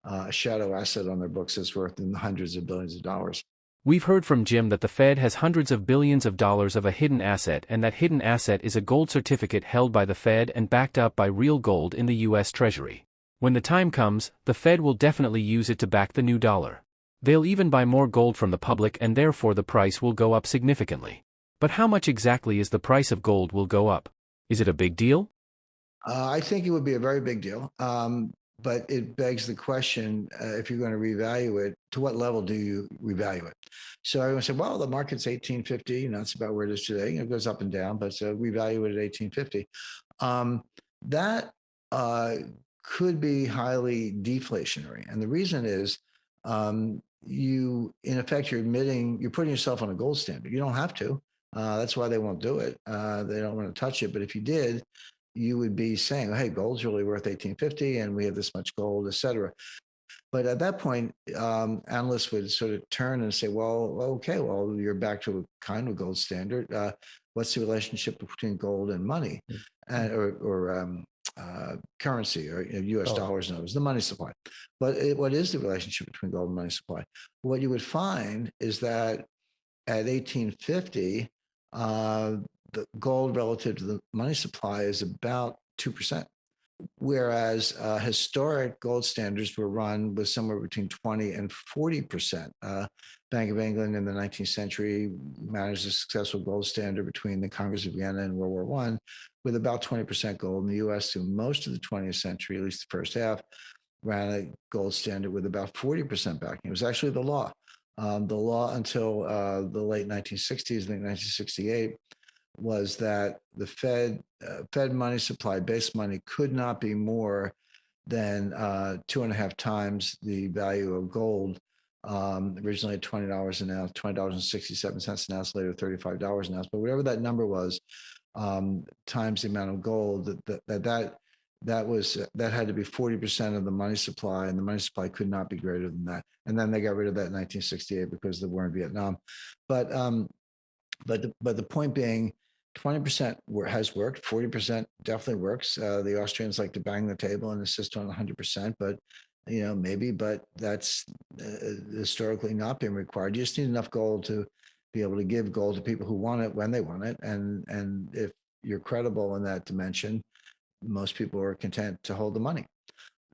[SPEAKER 3] a shadow asset on their books that's worth in the hundreds of billions of dollars.
[SPEAKER 4] We've heard from Jim that the Fed has hundreds of billions of dollars of a hidden asset, and that hidden asset is a gold certificate held by the Fed and backed up by real gold in the U.S. Treasury. When the time comes, the Fed will definitely use it to back the new dollar. They'll even buy more gold from the public, and therefore the price will go up significantly. But how much exactly is the price of gold will go up? Is it a big deal?
[SPEAKER 3] I think it would be a very big deal. But it begs the question, if you're going to revalue it, to what level do you revalue it? So everyone said, well, the market's 1850, that's about where it is today. It goes up and down, but so revalue it at 1850. That could be highly deflationary. And the reason is in effect, you're putting yourself on a gold standard. You don't have to. That's why they won't do it. They don't want to touch it. But if you did, you would be saying, hey, gold's really worth 1850 and we have this much gold, et cetera. But at that point, analysts would sort of turn and say, well, okay, well, you're back to a kind of gold standard. What's the relationship between gold and money or currency or US dollars and others, the money supply? But what is the relationship between gold and money supply? What you would find is that at 1850, the gold relative to the money supply is about 2%. Whereas historic gold standards were run with somewhere between 20 and 40%. Bank of England in the 19th century managed a successful gold standard between the Congress of Vienna and World War I with about 20% gold. In the US, through most of the 20th century, at least the first half, ran a gold standard with about 40% backing. It was actually the law. The law until the late 1960s, I think 1968, was that the Fed money supply, base money, could not be more than 2.5 times the value of gold. Originally at $20 an ounce, $20.67 an ounce, later $35 an ounce. But whatever that number was, times the amount of gold, that had to be 40% of the money supply, and the money supply could not be greater than that. And then they got rid of that in 1968 because of the war in Vietnam. But the point being, 20% has worked, 40% definitely works. The Austrians like to bang the table and insist on 100%, but maybe, but that's historically not been required. You just need enough gold to be able to give gold to people who want it when they want it. And if you're credible in that dimension, most people are content to hold the money.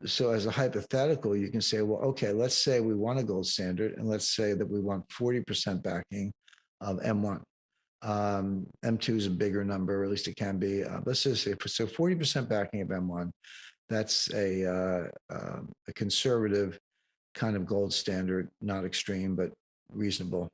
[SPEAKER 3] So as a hypothetical, you can say, well, okay, let's say we want a gold standard, and let's say that we want 40% backing of M1. M2 is a bigger number, or at least it can be. Let's just say, so 40% backing of M1, that's a conservative kind of gold standard, not extreme, but reasonable.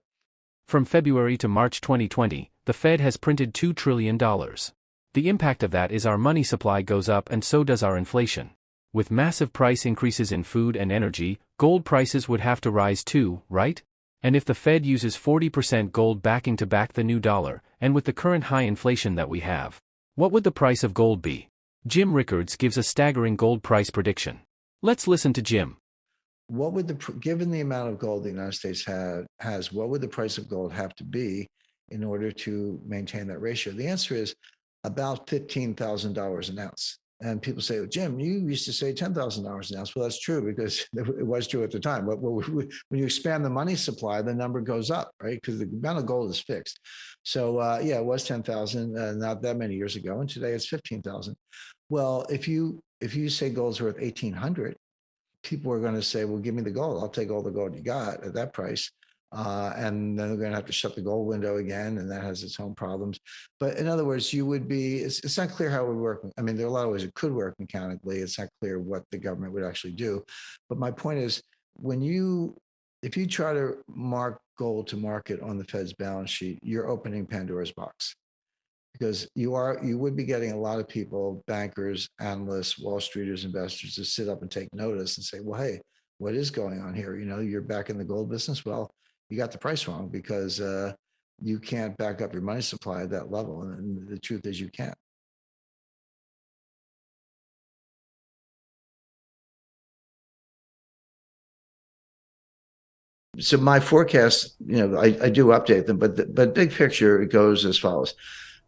[SPEAKER 4] From February to March 2020, the Fed has printed $2 trillion. The impact of that is our money supply goes up, and so does our inflation. With massive price increases in food and energy, gold prices would have to rise too, right? And if the Fed uses 40% gold backing to back the new dollar, and with the current high inflation that we have, what would the price of gold be? Jim Rickards gives a staggering gold price prediction. Let's listen to Jim.
[SPEAKER 3] What would given the amount of gold the United States has, what would the price of gold have to be in order to maintain that ratio? The answer is about $15,000 an ounce. And people say, well, Jim, you used to say $10,000 an ounce. Well, that's true because it was true at the time. But when you expand the money supply, the number goes up, right? Because the amount of gold is fixed. So yeah, it was 10,000 not that many years ago, and today it's 15,000. Well, if you say gold's worth 1,800, people are going to say, well, give me the gold. I'll take all the gold you got at that price. And then they're going to have to shut the gold window again, and that has its own problems. But in other words, it's not clear how it would work. I mean, there are a lot of ways it could work mechanically. It's not clear what the government would actually do. But my point is, if you try to mark gold to market on the Fed's balance sheet, you're opening Pandora's box. Because you would be getting a lot of people, bankers, analysts, Wall Streeters, investors, to sit up and take notice and say, well, hey, what is going on here? You're back in the gold business. Well, you got the price wrong because you can't back up your money supply at that level. And the truth is you can't. So my forecast, I do update them, but big picture, it goes as follows.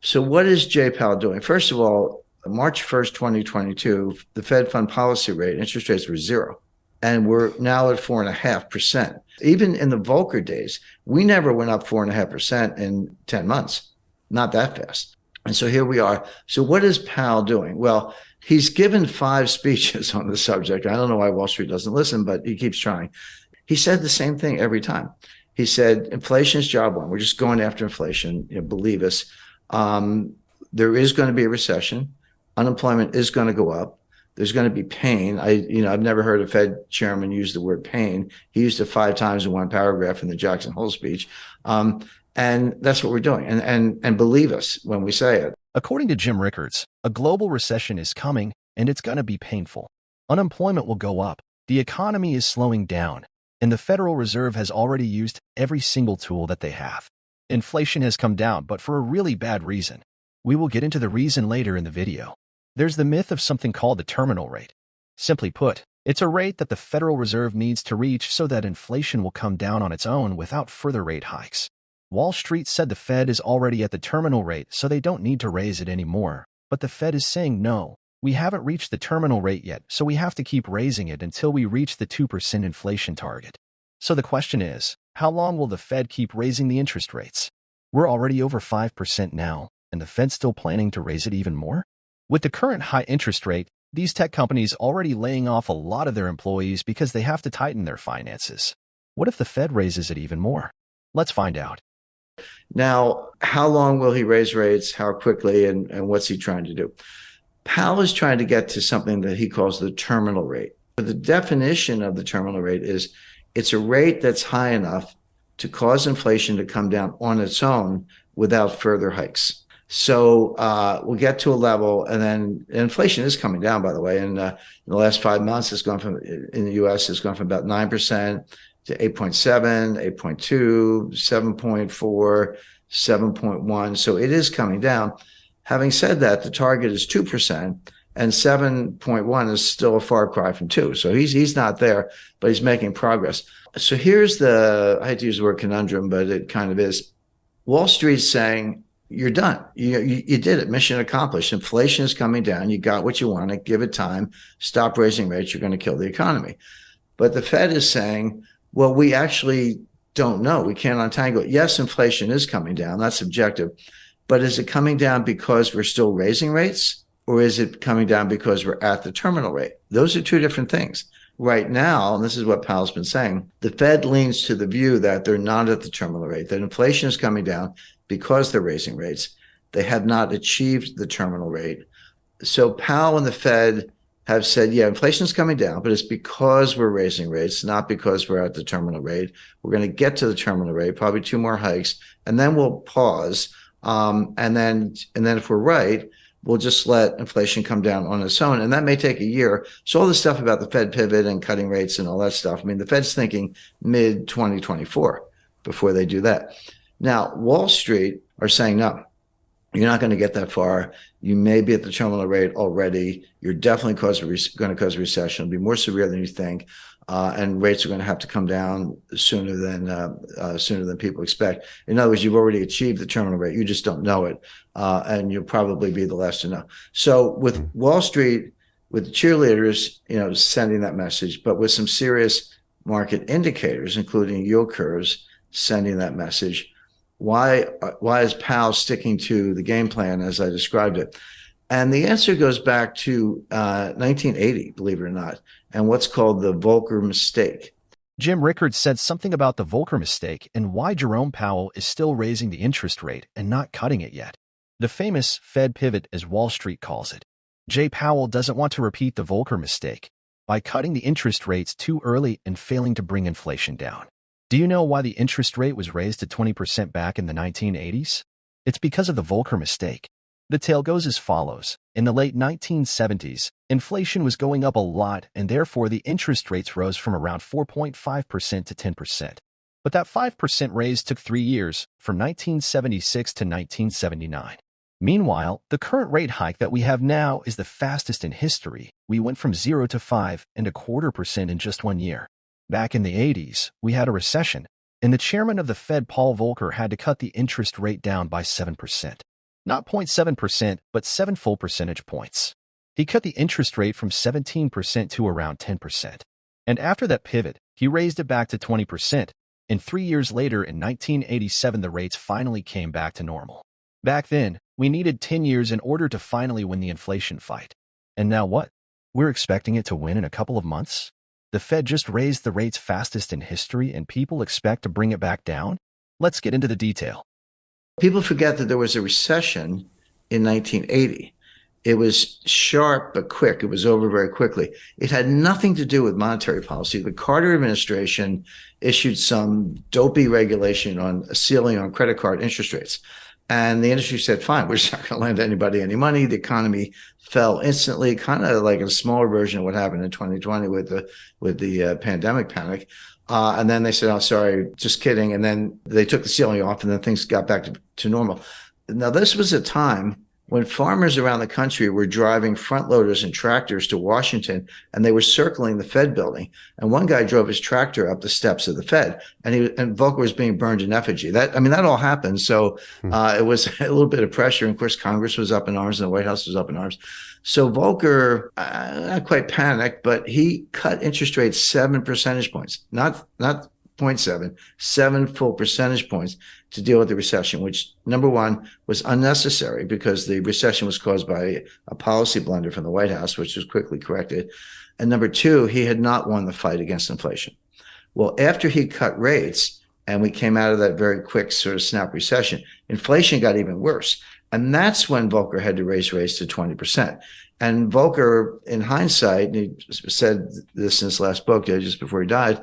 [SPEAKER 3] So what is Jay Powell doing? First of all, March 1st, 2022, the Fed fund policy rate, interest rates were zero. And we're now at 4.5%. Even in the Volcker days, we never went up 4.5% in 10 months. Not that fast. And so here we are. So what is Powell doing? Well, he's given 5 speeches on the subject. I don't know why Wall Street doesn't listen, but he keeps trying. He said the same thing every time. He said, inflation is job one. We're just going after inflation. Believe us. There is going to be a recession. Unemployment is going to go up. There's going to be pain. I've never heard a Fed chairman use the word pain. He used it 5 times in one paragraph in the Jackson Hole speech. And that's what we're doing. And believe us when we say it.
[SPEAKER 5] According to Jim Rickards, a global recession is coming and it's going to be painful. Unemployment will go up. The economy is slowing down. And the Federal Reserve has already used every single tool that they have. Inflation has come down, but for a really bad reason. We will get into the reason later in the video. There's the myth of something called the terminal rate. Simply put, it's a rate that the Federal Reserve needs to reach so that inflation will come down on its own without further rate hikes. Wall Street said the Fed is already at the terminal rate, so they don't need to raise it anymore. But the Fed is saying no, we haven't reached the terminal rate yet, so we have to keep raising it until we reach the 2% inflation target. So the question is, how long will the Fed keep raising the interest rates? We're already over 5% now, and the Fed's still planning to raise it even more? With the current high interest rate, these tech companies already laying off a lot of their employees because they have to tighten their finances. What if the Fed raises it even more? Let's find out.
[SPEAKER 3] Now, how long will he raise rates? How quickly? And what's he trying to do? Powell is trying to get to something that he calls the terminal rate. The definition of the terminal rate is it's a rate that's high enough to cause inflation to come down on its own without further hikes. So we'll get to a level, and then inflation is coming down, by the way. In the last 5 months, in the U.S., it's gone from about 9% to 8.7, 8.2, 7.4, 7.1. So it is coming down. Having said that, the target is 2%, and 7.1 is still a far cry from 2. So he's not there, but he's making progress. So here's I hate to use the word conundrum, but it kind of is. Wall Street's saying, you're done. You did it. Mission accomplished. Inflation is coming down. You got what you wanted. Give it time. Stop raising rates. You're going to kill the economy. But the Fed is saying, well, we actually don't know. We can't untangle it. Yes, inflation is coming down. That's objective. But is it coming down because we're still raising rates, or is it coming down because we're at the terminal rate? Those are 2 different things. Right now, and this is what Powell's been saying, the Fed leans to the view that they're not at the terminal rate, that inflation is coming down because they're raising rates. They have not achieved the terminal rate. So Powell and the Fed have said, yeah, inflation is coming down, but it's because we're raising rates, not because we're at the terminal rate. We're going to get to the terminal rate, probably 2 more hikes, and then we'll pause. And then if we're right, we'll just let inflation come down on its own. And that may take a year. So all this stuff about the Fed pivot and cutting rates and all that stuff, I mean, the Fed's thinking mid-2024 before they do that. Now, Wall Street are saying, no, you're not going to get that far. You may be at the terminal rate already. You're definitely going to cause a recession. It'll be more severe than you think. And rates are going to have to come down sooner than people expect. In other words, you've already achieved the terminal rate. You just don't know it. And you'll probably be the last to know. So with Wall Street, with the cheerleaders, sending that message, but with some serious market indicators, including yield curves, sending that message, why is Powell sticking to the game plan as I described it? And the answer goes back to 1980, believe it or not, and what's called the Volcker mistake.
[SPEAKER 5] Jim Rickards said something about the Volcker mistake and why Jerome Powell is still raising the interest rate and not cutting it yet. The famous Fed pivot, as Wall Street calls it. Jay Powell doesn't want to repeat the Volcker mistake by cutting the interest rates too early and failing to bring inflation down. Do you know why the interest rate was raised to 20% back in the 1980s? It's because of the Volcker mistake. The tale goes as follows. In the late 1970s, inflation was going up a lot, and therefore the interest rates rose from around 4.5% to 10%. But that 5% raise took 3 years, from 1976 to 1979. Meanwhile, the current rate hike that we have now is the fastest in history. We went from 0 to 5.25% in just 1 year. Back in the 80s, we had a recession, and the chairman of the Fed, Paul Volcker, had to cut the interest rate down by 7%. Not 0.7%, but 7 full percentage points. He cut the interest rate from 17% to around 10%. And after that pivot, he raised it back to 20%. And 3 years later, in 1987, the rates finally came back to normal. Back then, we needed 10 years in order to finally win the inflation fight. And now what? We're expecting it to win in a couple of months? The Fed just raised the rates fastest in history, and people expect to bring it back down? Let's get into the detail.
[SPEAKER 3] People forget that there was a recession in 1980. It was sharp but quick. It was over very quickly. It had nothing to do with monetary policy. The Carter administration issued some dopey regulation on a ceiling on credit card interest rates. And the industry said, fine, we're just not going to lend anybody any money. The economy fell instantly, kind of like a smaller version of what happened in 2020 with the pandemic panic. And then they said, oh, sorry, just kidding. And then they took the ceiling off, and then things got back to normal. Now, this was a time when farmers around the country were driving front loaders and tractors to Washington, and they were circling the Fed building. And one guy drove his tractor up the steps of the Fed, and Volcker was being burned in effigy. That all happened. So it was a little bit of pressure. And of course, Congress was up in arms and the White House was up in arms. So Volcker, not quite panicked, but he cut interest rates 7 percentage points, not 0.7, 7 full percentage points to deal with the recession, which, number one, was unnecessary because the recession was caused by a policy blunder from the White House, which was quickly corrected. And number two, he had not won the fight against inflation. Well, after he cut rates and we came out of that very quick sort of snap recession, inflation got even worse. And that's when Volcker had to raise rates to 20%. And Volcker, in hindsight, and he said this in his last book just before he died,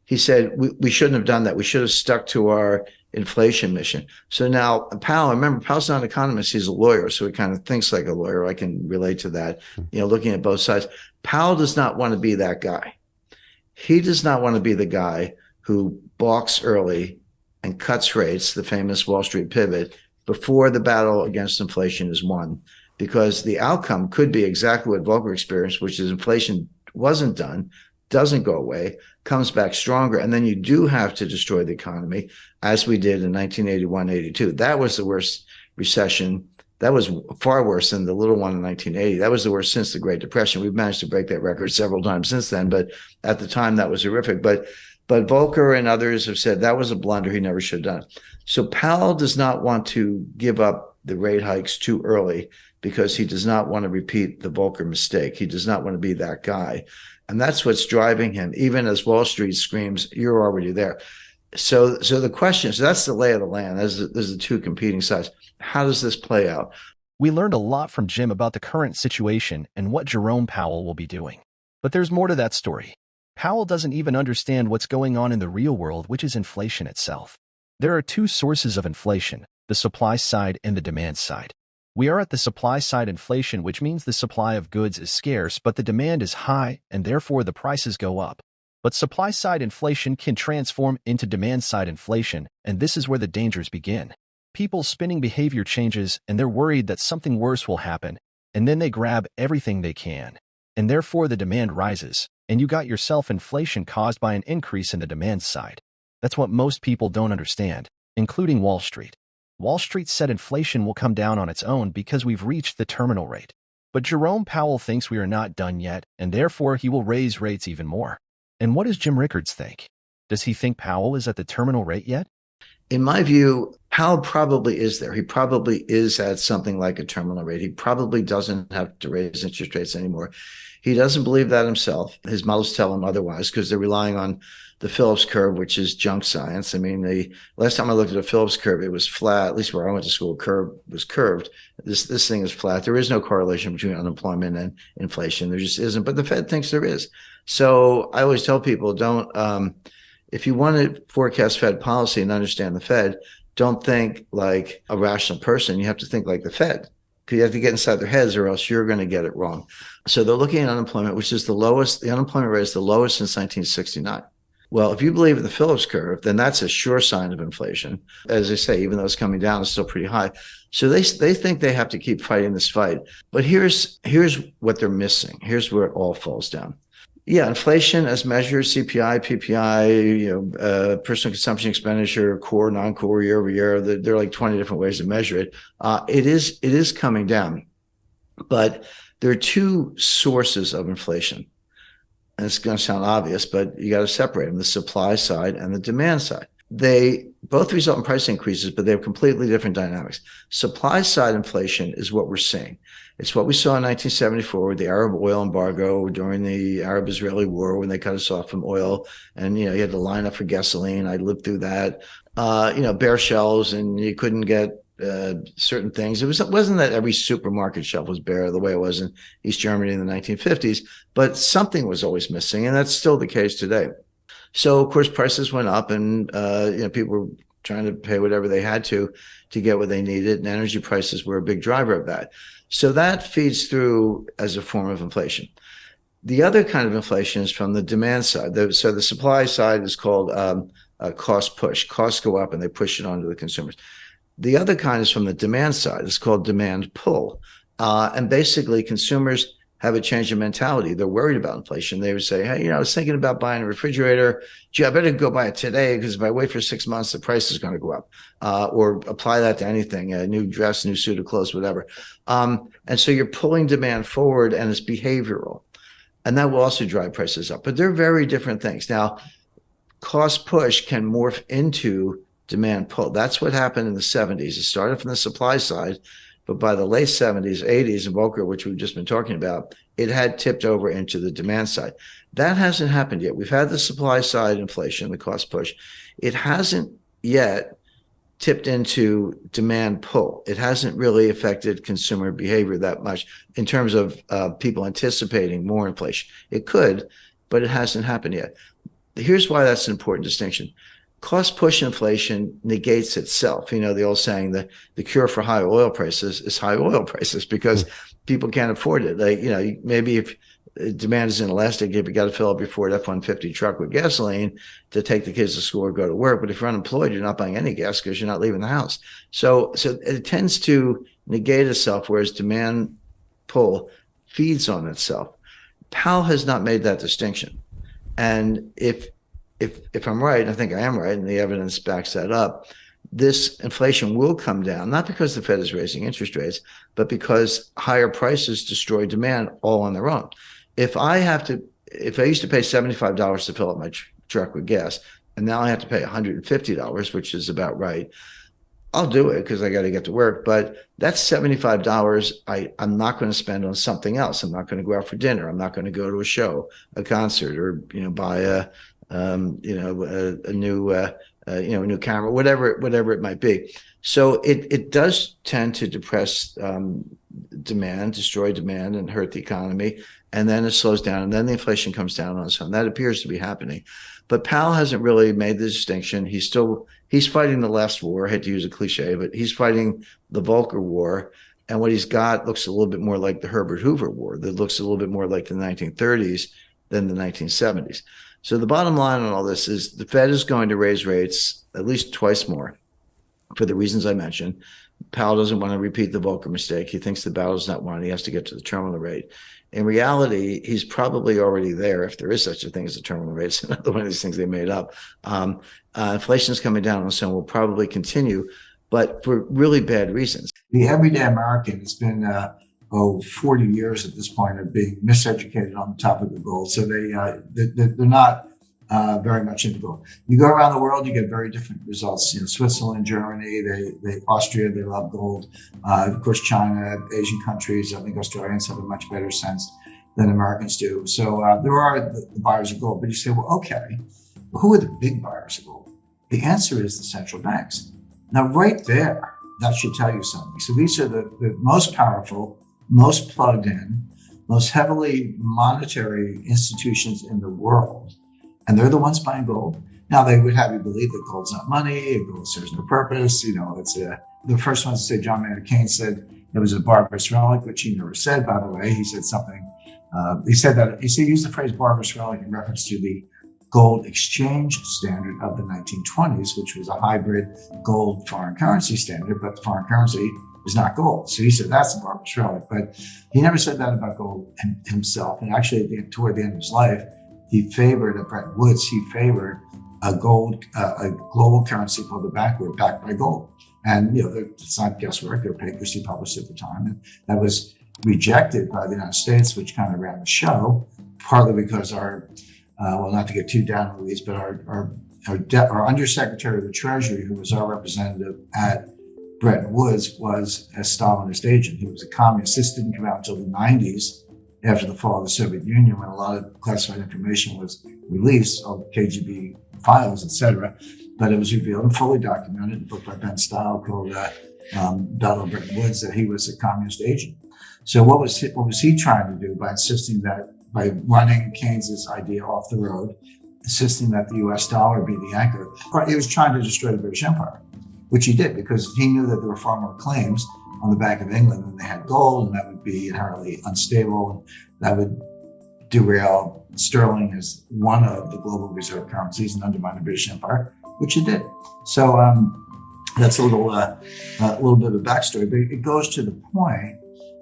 [SPEAKER 3] he said, we shouldn't have done that. We should have stuck to our inflation mission. So now Powell, remember, Powell's not an economist. He's a lawyer. So he kind of thinks like a lawyer. I can relate to that, looking at both sides. Powell does not want to be that guy. He does not want to be the guy who balks early and cuts rates, the famous Wall Street pivot, before the battle against inflation is won, because the outcome could be exactly what Volcker experienced, which is inflation wasn't done, doesn't go away, comes back stronger, and then you do have to destroy the economy, as we did in 1981-82. That was the worst recession. That was far worse than the little one in 1980. That was the worst since the Great Depression. We've managed to break that record several times since then, but at the time that was horrific. But Volcker and others have said that was a blunder. He never should have done. So Powell does not want to give up the rate hikes too early because he does not want to repeat the Volcker mistake. He does not want to be that guy. And that's what's driving him, even as Wall Street screams, you're already there. So the question, so that's the lay of the land. There's the two competing sides. How does this play out?
[SPEAKER 5] We learned a lot from Jim about the current situation and what Jerome Powell will be doing. But there's more to that story. Powell doesn't even understand what's going on in the real world, which is inflation itself. There are two sources of inflation, the supply side and the demand side. We are at the supply side inflation, which means the supply of goods is scarce, but the demand is high, and therefore the prices go up. But supply side inflation can transform into demand side inflation, and this is where the dangers begin. People's spending behavior changes, and they're worried that something worse will happen, and then they grab everything they can. And therefore the demand rises, and you got yourself inflation caused by an increase in the demand side. That's what most people don't understand, including Wall Street. Wall Street said inflation will come down on its own because we've reached the terminal rate. But Jerome Powell thinks we are not done yet, and therefore he will raise rates even more. And what does Jim Rickards think? Does he think Powell is at the terminal rate yet?
[SPEAKER 3] In my view, Powell probably is there. He probably is at something like a terminal rate. He probably doesn't have to raise interest rates anymore. He doesn't believe that himself. His models tell him otherwise because they're relying on the Phillips curve, which is junk science. I mean, the last time I looked at a Phillips curve, it was flat. At least where I went to school, curve was curved. This thing is flat. There is no correlation between unemployment and inflation. There just isn't. But the Fed thinks there is. So I always tell people, don't. If you want to forecast Fed policy and understand the Fed, don't think like a rational person. You have to think like the Fed. You have to get inside their heads or else you're going to get it wrong. So they're looking at unemployment, which is the lowest. The unemployment rate is the lowest since 1969. Well, if you believe in the Phillips curve, then that's a sure sign of inflation. As I say, even though it's coming down, it's still pretty high. So they think they have to keep fighting this fight. But here's what they're missing. Here's where it all falls down. Yeah, inflation as measured, CPI, PPI, personal consumption expenditure, core, non-core, year over year. There are like 20 different ways to measure it. It is coming down, but there are two sources of inflation. And it's going to sound obvious, but you got to separate them: the supply side and the demand side. They both result in price increases, but they have completely different dynamics. Supply side inflation is what we're seeing. It's what we saw in 1974 with the Arab oil embargo during the Arab-Israeli war, when they cut us off from oil, and you had to line up for gasoline. I lived through that. Bare shelves, and you couldn't get certain things. Wasn't that every supermarket shelf was bare the way it was in East Germany in the 1950s, but something was always missing, and that's still the case today. So of course prices went up, and people were trying to pay whatever they had to get what they needed, and energy prices were a big driver of that. So that feeds through as a form of inflation. The other kind of inflation is from the demand side. So the supply side is called cost push. Costs go up and they push it onto the consumers. The other kind is from the demand side. It's called demand pull. And basically consumers have a change in mentality. They're worried about inflation. They would say, hey, I was thinking about buying a refrigerator. Gee, I better go buy it today, because if I wait for 6 months, the price is going to go up. Or apply that to anything, a new dress, new suit of clothes, whatever. And so you're pulling demand forward, and it's behavioral. And that will also drive prices up. But they're very different things. Now, cost push can morph into demand pull. That's what happened in the 70s. It started from the supply side, but by the late 70s, 80s, and Volcker, which we've just been talking about, it had tipped over into the demand side. That hasn't happened yet. We've had the supply side inflation, the cost push. It hasn't yet tipped into demand pull. It hasn't really affected consumer behavior that much in terms of people anticipating more inflation. It could, but it hasn't happened yet. Here's why that's an important distinction. Cost push inflation negates itself. The old saying that the cure for high oil prices is high oil prices, because people can't afford it. Maybe if demand is inelastic, if you got to fill up your Ford F-150 truck with gasoline to take the kids to school or go to work. But if you're unemployed, you're not buying any gas because you're not leaving the house. So it tends to negate itself, whereas demand pull feeds on itself. Powell has not made that distinction. And if I'm right, I think I am right, and the evidence backs that up, this inflation will come down, not because the Fed is raising interest rates, but because higher prices destroy demand all on their own. If I used to pay $75 to fill up my truck with gas, and now I have to pay $150, which is about right, I'll do it because I got to get to work. But that's $75 I'm not going to spend on something else. I'm not going to go out for dinner. I'm not going to go to a show, a concert, or buy a new camera, whatever it might be. So it does tend to depress demand, destroy demand, and hurt the economy. And then it slows down, and then the inflation comes down on its own. That appears to be happening. But Powell hasn't really made the distinction. He's fighting the last war. I hate to use a cliche, but he's fighting the Volcker War. And what he's got looks a little bit more like the Herbert Hoover War. That looks a little bit more like the 1930s than the 1970s. So the bottom line on all this is the Fed is going to raise rates at least twice more for the reasons I mentioned. Powell doesn't want to repeat the Volcker mistake. He thinks the battle's not won. He has to get to the terminal rate. In reality, he's probably already there, if there is such a thing as a terminal rate. It's another one of these things they made up. Inflation is coming down, and so will probably continue, but for really bad reasons.
[SPEAKER 1] The everyday American has been 40 years at this point of being miseducated on the topic of gold. So they're not very much into gold. You go around the world, you get very different results. Switzerland, Germany, Austria, they love gold. Of course, China, Asian countries. I think Australians have a much better sense than Americans do. So there are the buyers of gold. But you say, well, okay, who are the big buyers of gold? The answer is the central banks. Now, right there, that should tell you something. So these are the most powerful, most plugged in, most heavily monetary institutions in the world. And they're the ones buying gold. Now, they would have you believe that gold's not money, gold serves no purpose. It's the first ones to say, John Maynard Keynes said it was a barbarous relic, which he never said, by the way. He said something, he used the phrase barbarous relic in reference to the gold exchange standard of the 1920s, which was a hybrid gold foreign currency standard, but the foreign currency is not gold. So he said that's a barbarous relic, but he never said that about gold himself. And actually, toward the end of his life, he favored at Bretton Woods. He favored a global currency called the backward, backed by gold. And it's not guesswork. There are papers he published at the time, and that was rejected by the United States, which kind of ran the show. Partly because not to get too down in the weeds, but our Undersecretary of the Treasury, who was our representative at Bretton Woods, was a Stalinist agent. He was a communist. This didn't come out until the 90s, after the fall of the Soviet Union, when a lot of classified information was released, all KGB files, etc. But it was revealed and fully documented in a book by Ben Style called Battle of Bretton Woods, that he was a communist agent. So what was he trying to do by insisting that, by running Keynes's idea off the road, insisting that the US dollar be the anchor? He was trying to destroy the British Empire, which he did, because he knew that there were far more claims on the Bank of England than they had gold, and that would be inherently unstable, and that would derail sterling as one of the global reserve currencies and undermine the British Empire, which it did. So that's a little bit of a backstory, but it goes to the point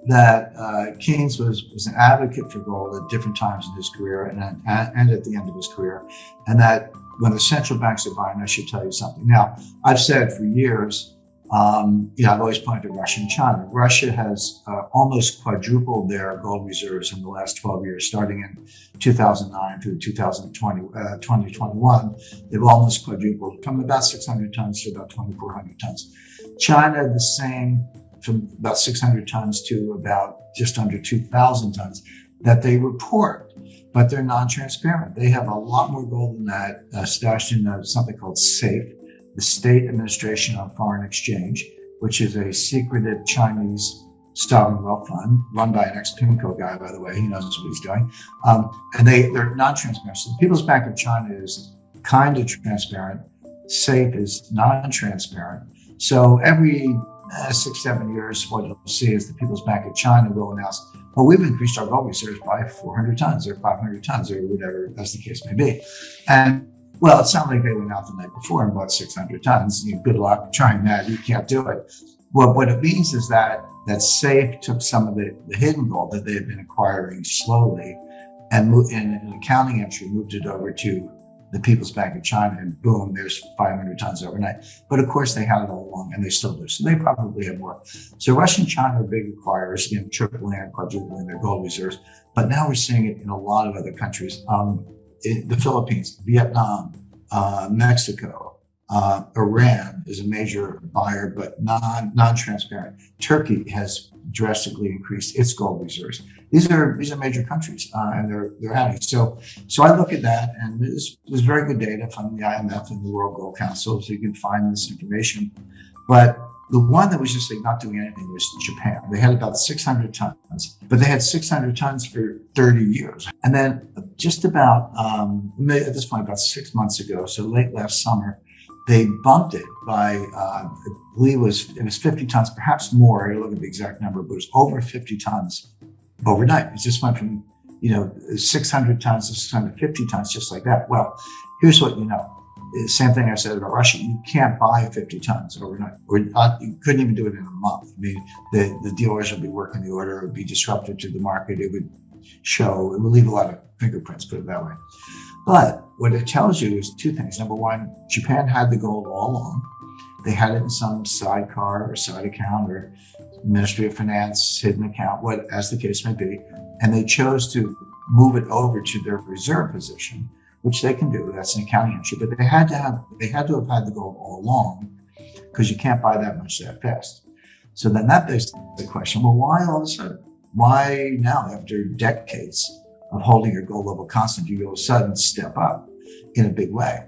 [SPEAKER 1] that Keynes was an advocate for gold at different times in his career and at the end of his career, and that when the central banks are buying, I should tell you something. Now, I've said for years, I've always pointed to Russia and China. Russia has almost quadrupled their gold reserves in the last 12 years, starting in 2009 through 2021. They've almost quadrupled from about 600 tons to about 2,400 tons. China, the same, from about 600 tons to about just under 2,000 tons that they report, but they're non-transparent. They have a lot more gold than that stashed in something called SAFE, the State Administration on Foreign Exchange, which is a secretive Chinese sovereign wealth fund run by an ex-PIMCO guy, by the way. He knows what he's doing. And they're non-transparent. So the People's Bank of China is kind of transparent. SAFE is non-transparent. So every 6-7 years, what you'll see is the People's Bank of China will announce, well, we've increased our gold reserves by 400 tons or 500 tons or whatever, as the case may be. And well, it sounded like they went out the night before and bought 600 tons. Good luck trying that. You can't do it. Well, what it means is that SAFE took some of the hidden gold that they had been acquiring slowly and in an accounting entry, moved it over to the People's Bank of China, and boom, there's 500 tons overnight. But of course, they had it all along, and they still do. So they probably have more. So Russia and China are big acquirers, tripling and quadrupling their gold reserves. But now we're seeing it in a lot of other countries. The Philippines, Vietnam, Mexico, Iran is a major buyer, but non-transparent. Turkey has drastically increased its gold reserves. These are major countries, and they're adding. So I look at that, and there's very good data from the IMF and the World Gold Council, so you can find this information. But the one that was just like not doing anything was Japan. They had about 600 tons, but they had 600 tons for 30 years. And then just about, at this point, about 6 months ago, so late last summer, they bumped it by, I believe it was 50 tons, perhaps more. I look at the exact number, but it was over 50 tons overnight. It just went from, 600 tons to 650 tons, just like that. Well, here's what you know. Same thing I said about Russia. You can't buy 50 tons overnight, or you couldn't even do it in a month. I mean, the dealers would be working the order, it would be disruptive to the market. It would leave a lot of fingerprints, put it that way. But what it tells you is two things. Number one, Japan had the gold all along. They had it in some sidecar or side account or Ministry of Finance hidden account, as the case may be, and they chose to move it over to their reserve position, which they can do. That's an accounting entry, but they had to have had the gold all along, because you can't buy that much that fast. So then that begs the question: well, why all of a sudden? Why now, after decades of holding your gold level constant, you all of a sudden step up in a big way?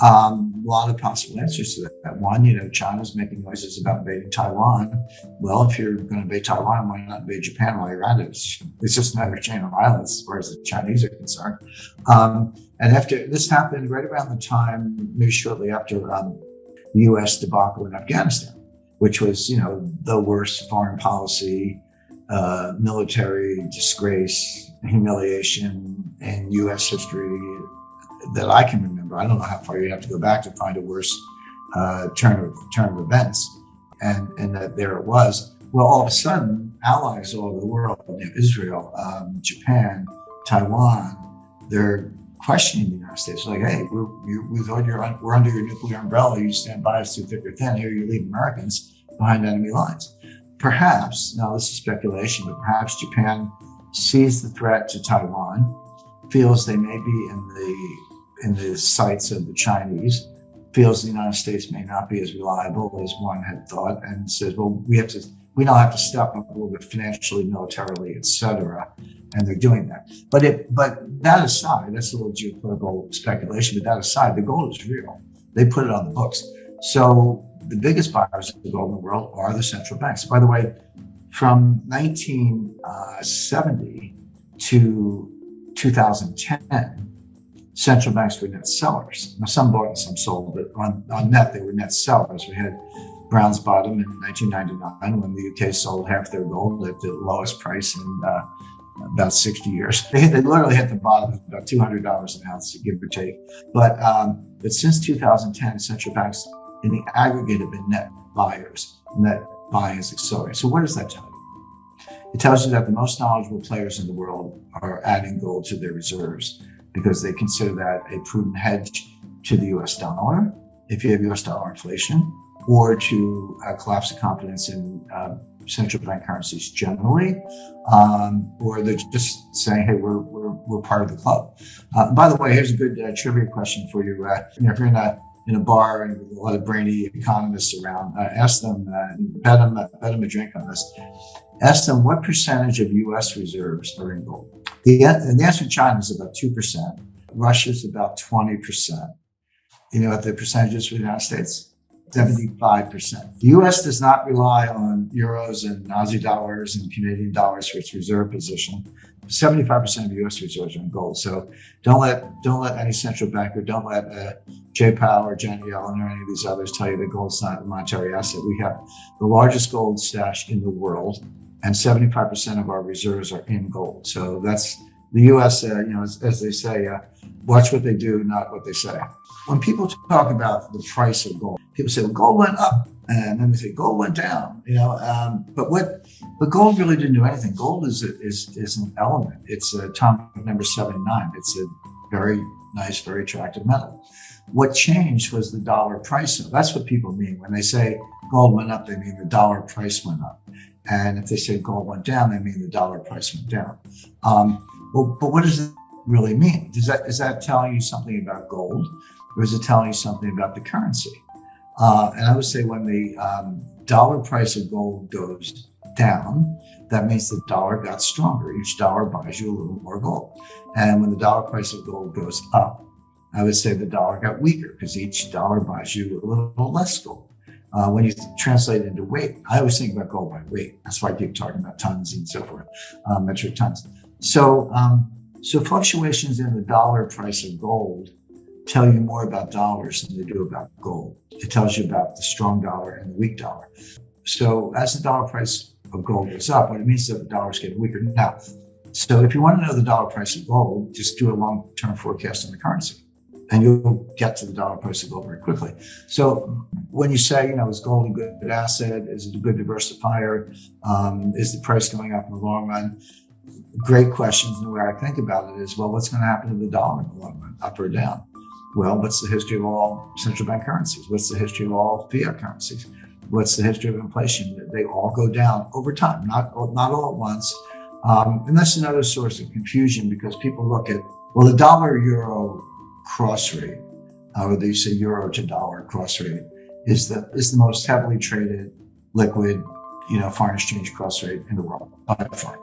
[SPEAKER 1] A lot of possible answers to that. One, China's making noises about invading Taiwan. Well, if you're going to invade Taiwan, why not invade Japan while you're at it? It's just another chain of islands as far as the Chinese are concerned. And after this happened, right around the time, maybe shortly after the U.S. debacle in Afghanistan, which was, the worst foreign policy, military disgrace, humiliation in U.S. history that I can remember. I don't know how far you'd have to go back to find a worse turn of events, and that there it was. Well, all of a sudden, allies all over the world, Israel, Japan, Taiwan, they're questioning the United States. Like, hey, we're under your nuclear umbrella. You stand by us through thick or thin. Here you leave Americans behind enemy lines. Perhaps, now this is speculation, but perhaps Japan sees the threat to Taiwan, feels they may be in the sights of the Chinese, feels the United States may not be as reliable as one had thought, and says, well, we now have to step up a little bit financially, militarily, et cetera. And they're doing that. But that aside, that's a little geopolitical speculation, but that aside, the gold is real. They put it on the books. So the biggest buyers of the gold in the world are the central banks. By the way, from 1970 to 2010, central banks were net sellers. Now, some bought and some sold, but on net, they were net sellers. We had Brown's bottom in 1999 when the UK sold half their gold at the lowest price in about 60 years. They literally hit the bottom of about $200 an ounce, give or take. But since 2010, central banks in the aggregate have been net buyers, and that buying is accelerating. So what does that tell you? It tells you that the most knowledgeable players in the world are adding gold to their reserves because they consider that a prudent hedge to the US dollar if you have US dollar inflation, or to collapse of confidence in central bank currencies generally, or they're just saying, hey, we're part of the club. By the way, here's a good trivia question for you. If you're in a bar and with a lot of brainy economists around, ask them, bet them a drink on this. Ask them what percentage of U.S. reserves are in gold. And the answer in China is about 2%. Russia's about 20%. You know what the percentage is for the United States? 75%. The U.S. does not rely on euros and Aussie dollars and Canadian dollars for its reserve position. 75% of U.S. reserves are in gold. So don't let any central banker, don't let Jay Powell or Janet Yellen or any of these others tell you that gold's not a monetary asset. We have the largest gold stash in the world, and 75% of our reserves are in gold. So that's the U.S. As they say, watch what they do, not what they say. When people talk about the price of gold, people say, well, gold went up, and then they say gold went down. But gold really didn't do anything. Gold is an element. It's atomic number 79. It's a very nice, very attractive metal. What changed was the dollar price. So that's what people mean when they say gold went up. They mean the dollar price went up, and if they say gold went down, they mean the dollar price went down. But what does it really mean? Is that telling you something about gold, or is it telling you something about the currency? And I would say when the dollar price of gold goes down, that means the dollar got stronger. Each dollar buys you a little more gold. And when the dollar price of gold goes up, I would say the dollar got weaker because each dollar buys you a little less gold. When you translate it into weight, I always think about gold by weight. That's why I keep talking about tons and so forth, metric tons. So fluctuations in the dollar price of gold tell you more about dollars than they do about gold. It tells you about the strong dollar and the weak dollar. So as the dollar price of gold goes up, what it means is that the dollar is getting weaker. Now, so if you want to know the dollar price of gold, just do a long-term forecast on the currency, and you'll get to the dollar price of gold very quickly. So when you say, is gold a good asset? Is it a good diversifier? Is the price going up in the long run? Great questions. And the way I think about it is, well, what's going to happen to the dollar in the long run, up or down? Well, what's the history of all central bank currencies? What's the history of all fiat currencies? What's the history of inflation? They all go down over time, not all at once. And that's another source of confusion because people look at, well, the dollar-euro cross rate, or they say euro to dollar cross rate, is the most heavily traded liquid, foreign exchange cross rate in the world by far.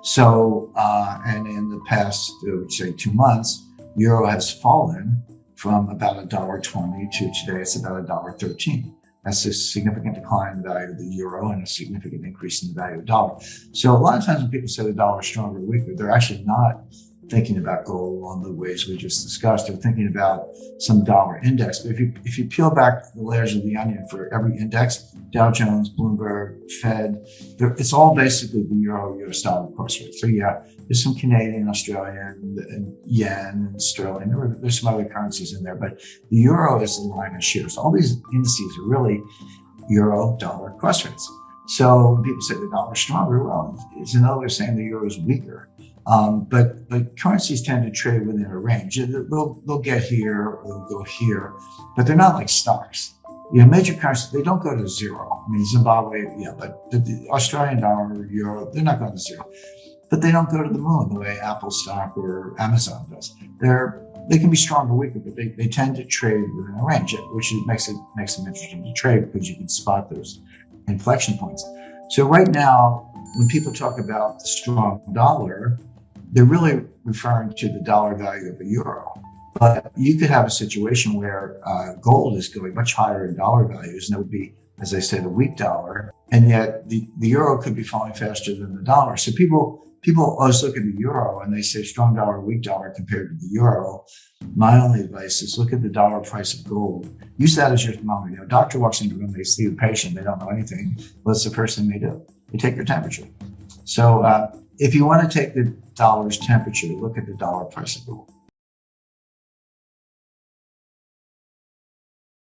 [SPEAKER 1] So, and in the past, I would say 2 months, euro has fallen from about $1.20 to today it's about $1.13. That's a significant decline in the value of the euro and a significant increase in the value of the dollar. So a lot of times when people say the dollar is stronger or weaker, they're actually not thinking about gold along the ways we just discussed. They're thinking about some dollar index. But if you peel back the layers of the onion for every index, Dow Jones, Bloomberg, Fed, it's all basically the euro-US dollar cross rate. So yeah, there's some Canadian, Australian, and yen, and sterling. There's some other currencies in there, but the euro is the line of shares. All these indices are really euro-dollar cross rates.
[SPEAKER 6] So when people say the dollar's stronger, well, it's another way of saying the euro is weaker. But currencies tend to trade within a range. They'll get here or they'll go here, but they're not like stocks. Major currencies, they don't go to zero. I mean, Zimbabwe, yeah, but the Australian dollar, euro, they're not going to zero. But they don't go to the moon the way Apple stock or Amazon does. They can be strong or weaker, but they tend to trade within a range, which makes them interesting to trade because you can spot those inflection points. So right now, when people talk about the strong dollar, they're really referring to the dollar value of a euro. But you could have a situation where gold is going much higher in dollar values, and it would be, as I said, a weak dollar, and yet the euro could be falling faster than the dollar. So people always look at the euro and they say strong dollar, weak dollar compared to the euro. My only advice is look at the dollar price of gold. Use that as your thermometer. A doctor walks into the room, they see the patient, they don't know anything. What's the first thing they do? They take your temperature. So if you want to take the dollar's temperature, look at the dollar price of gold.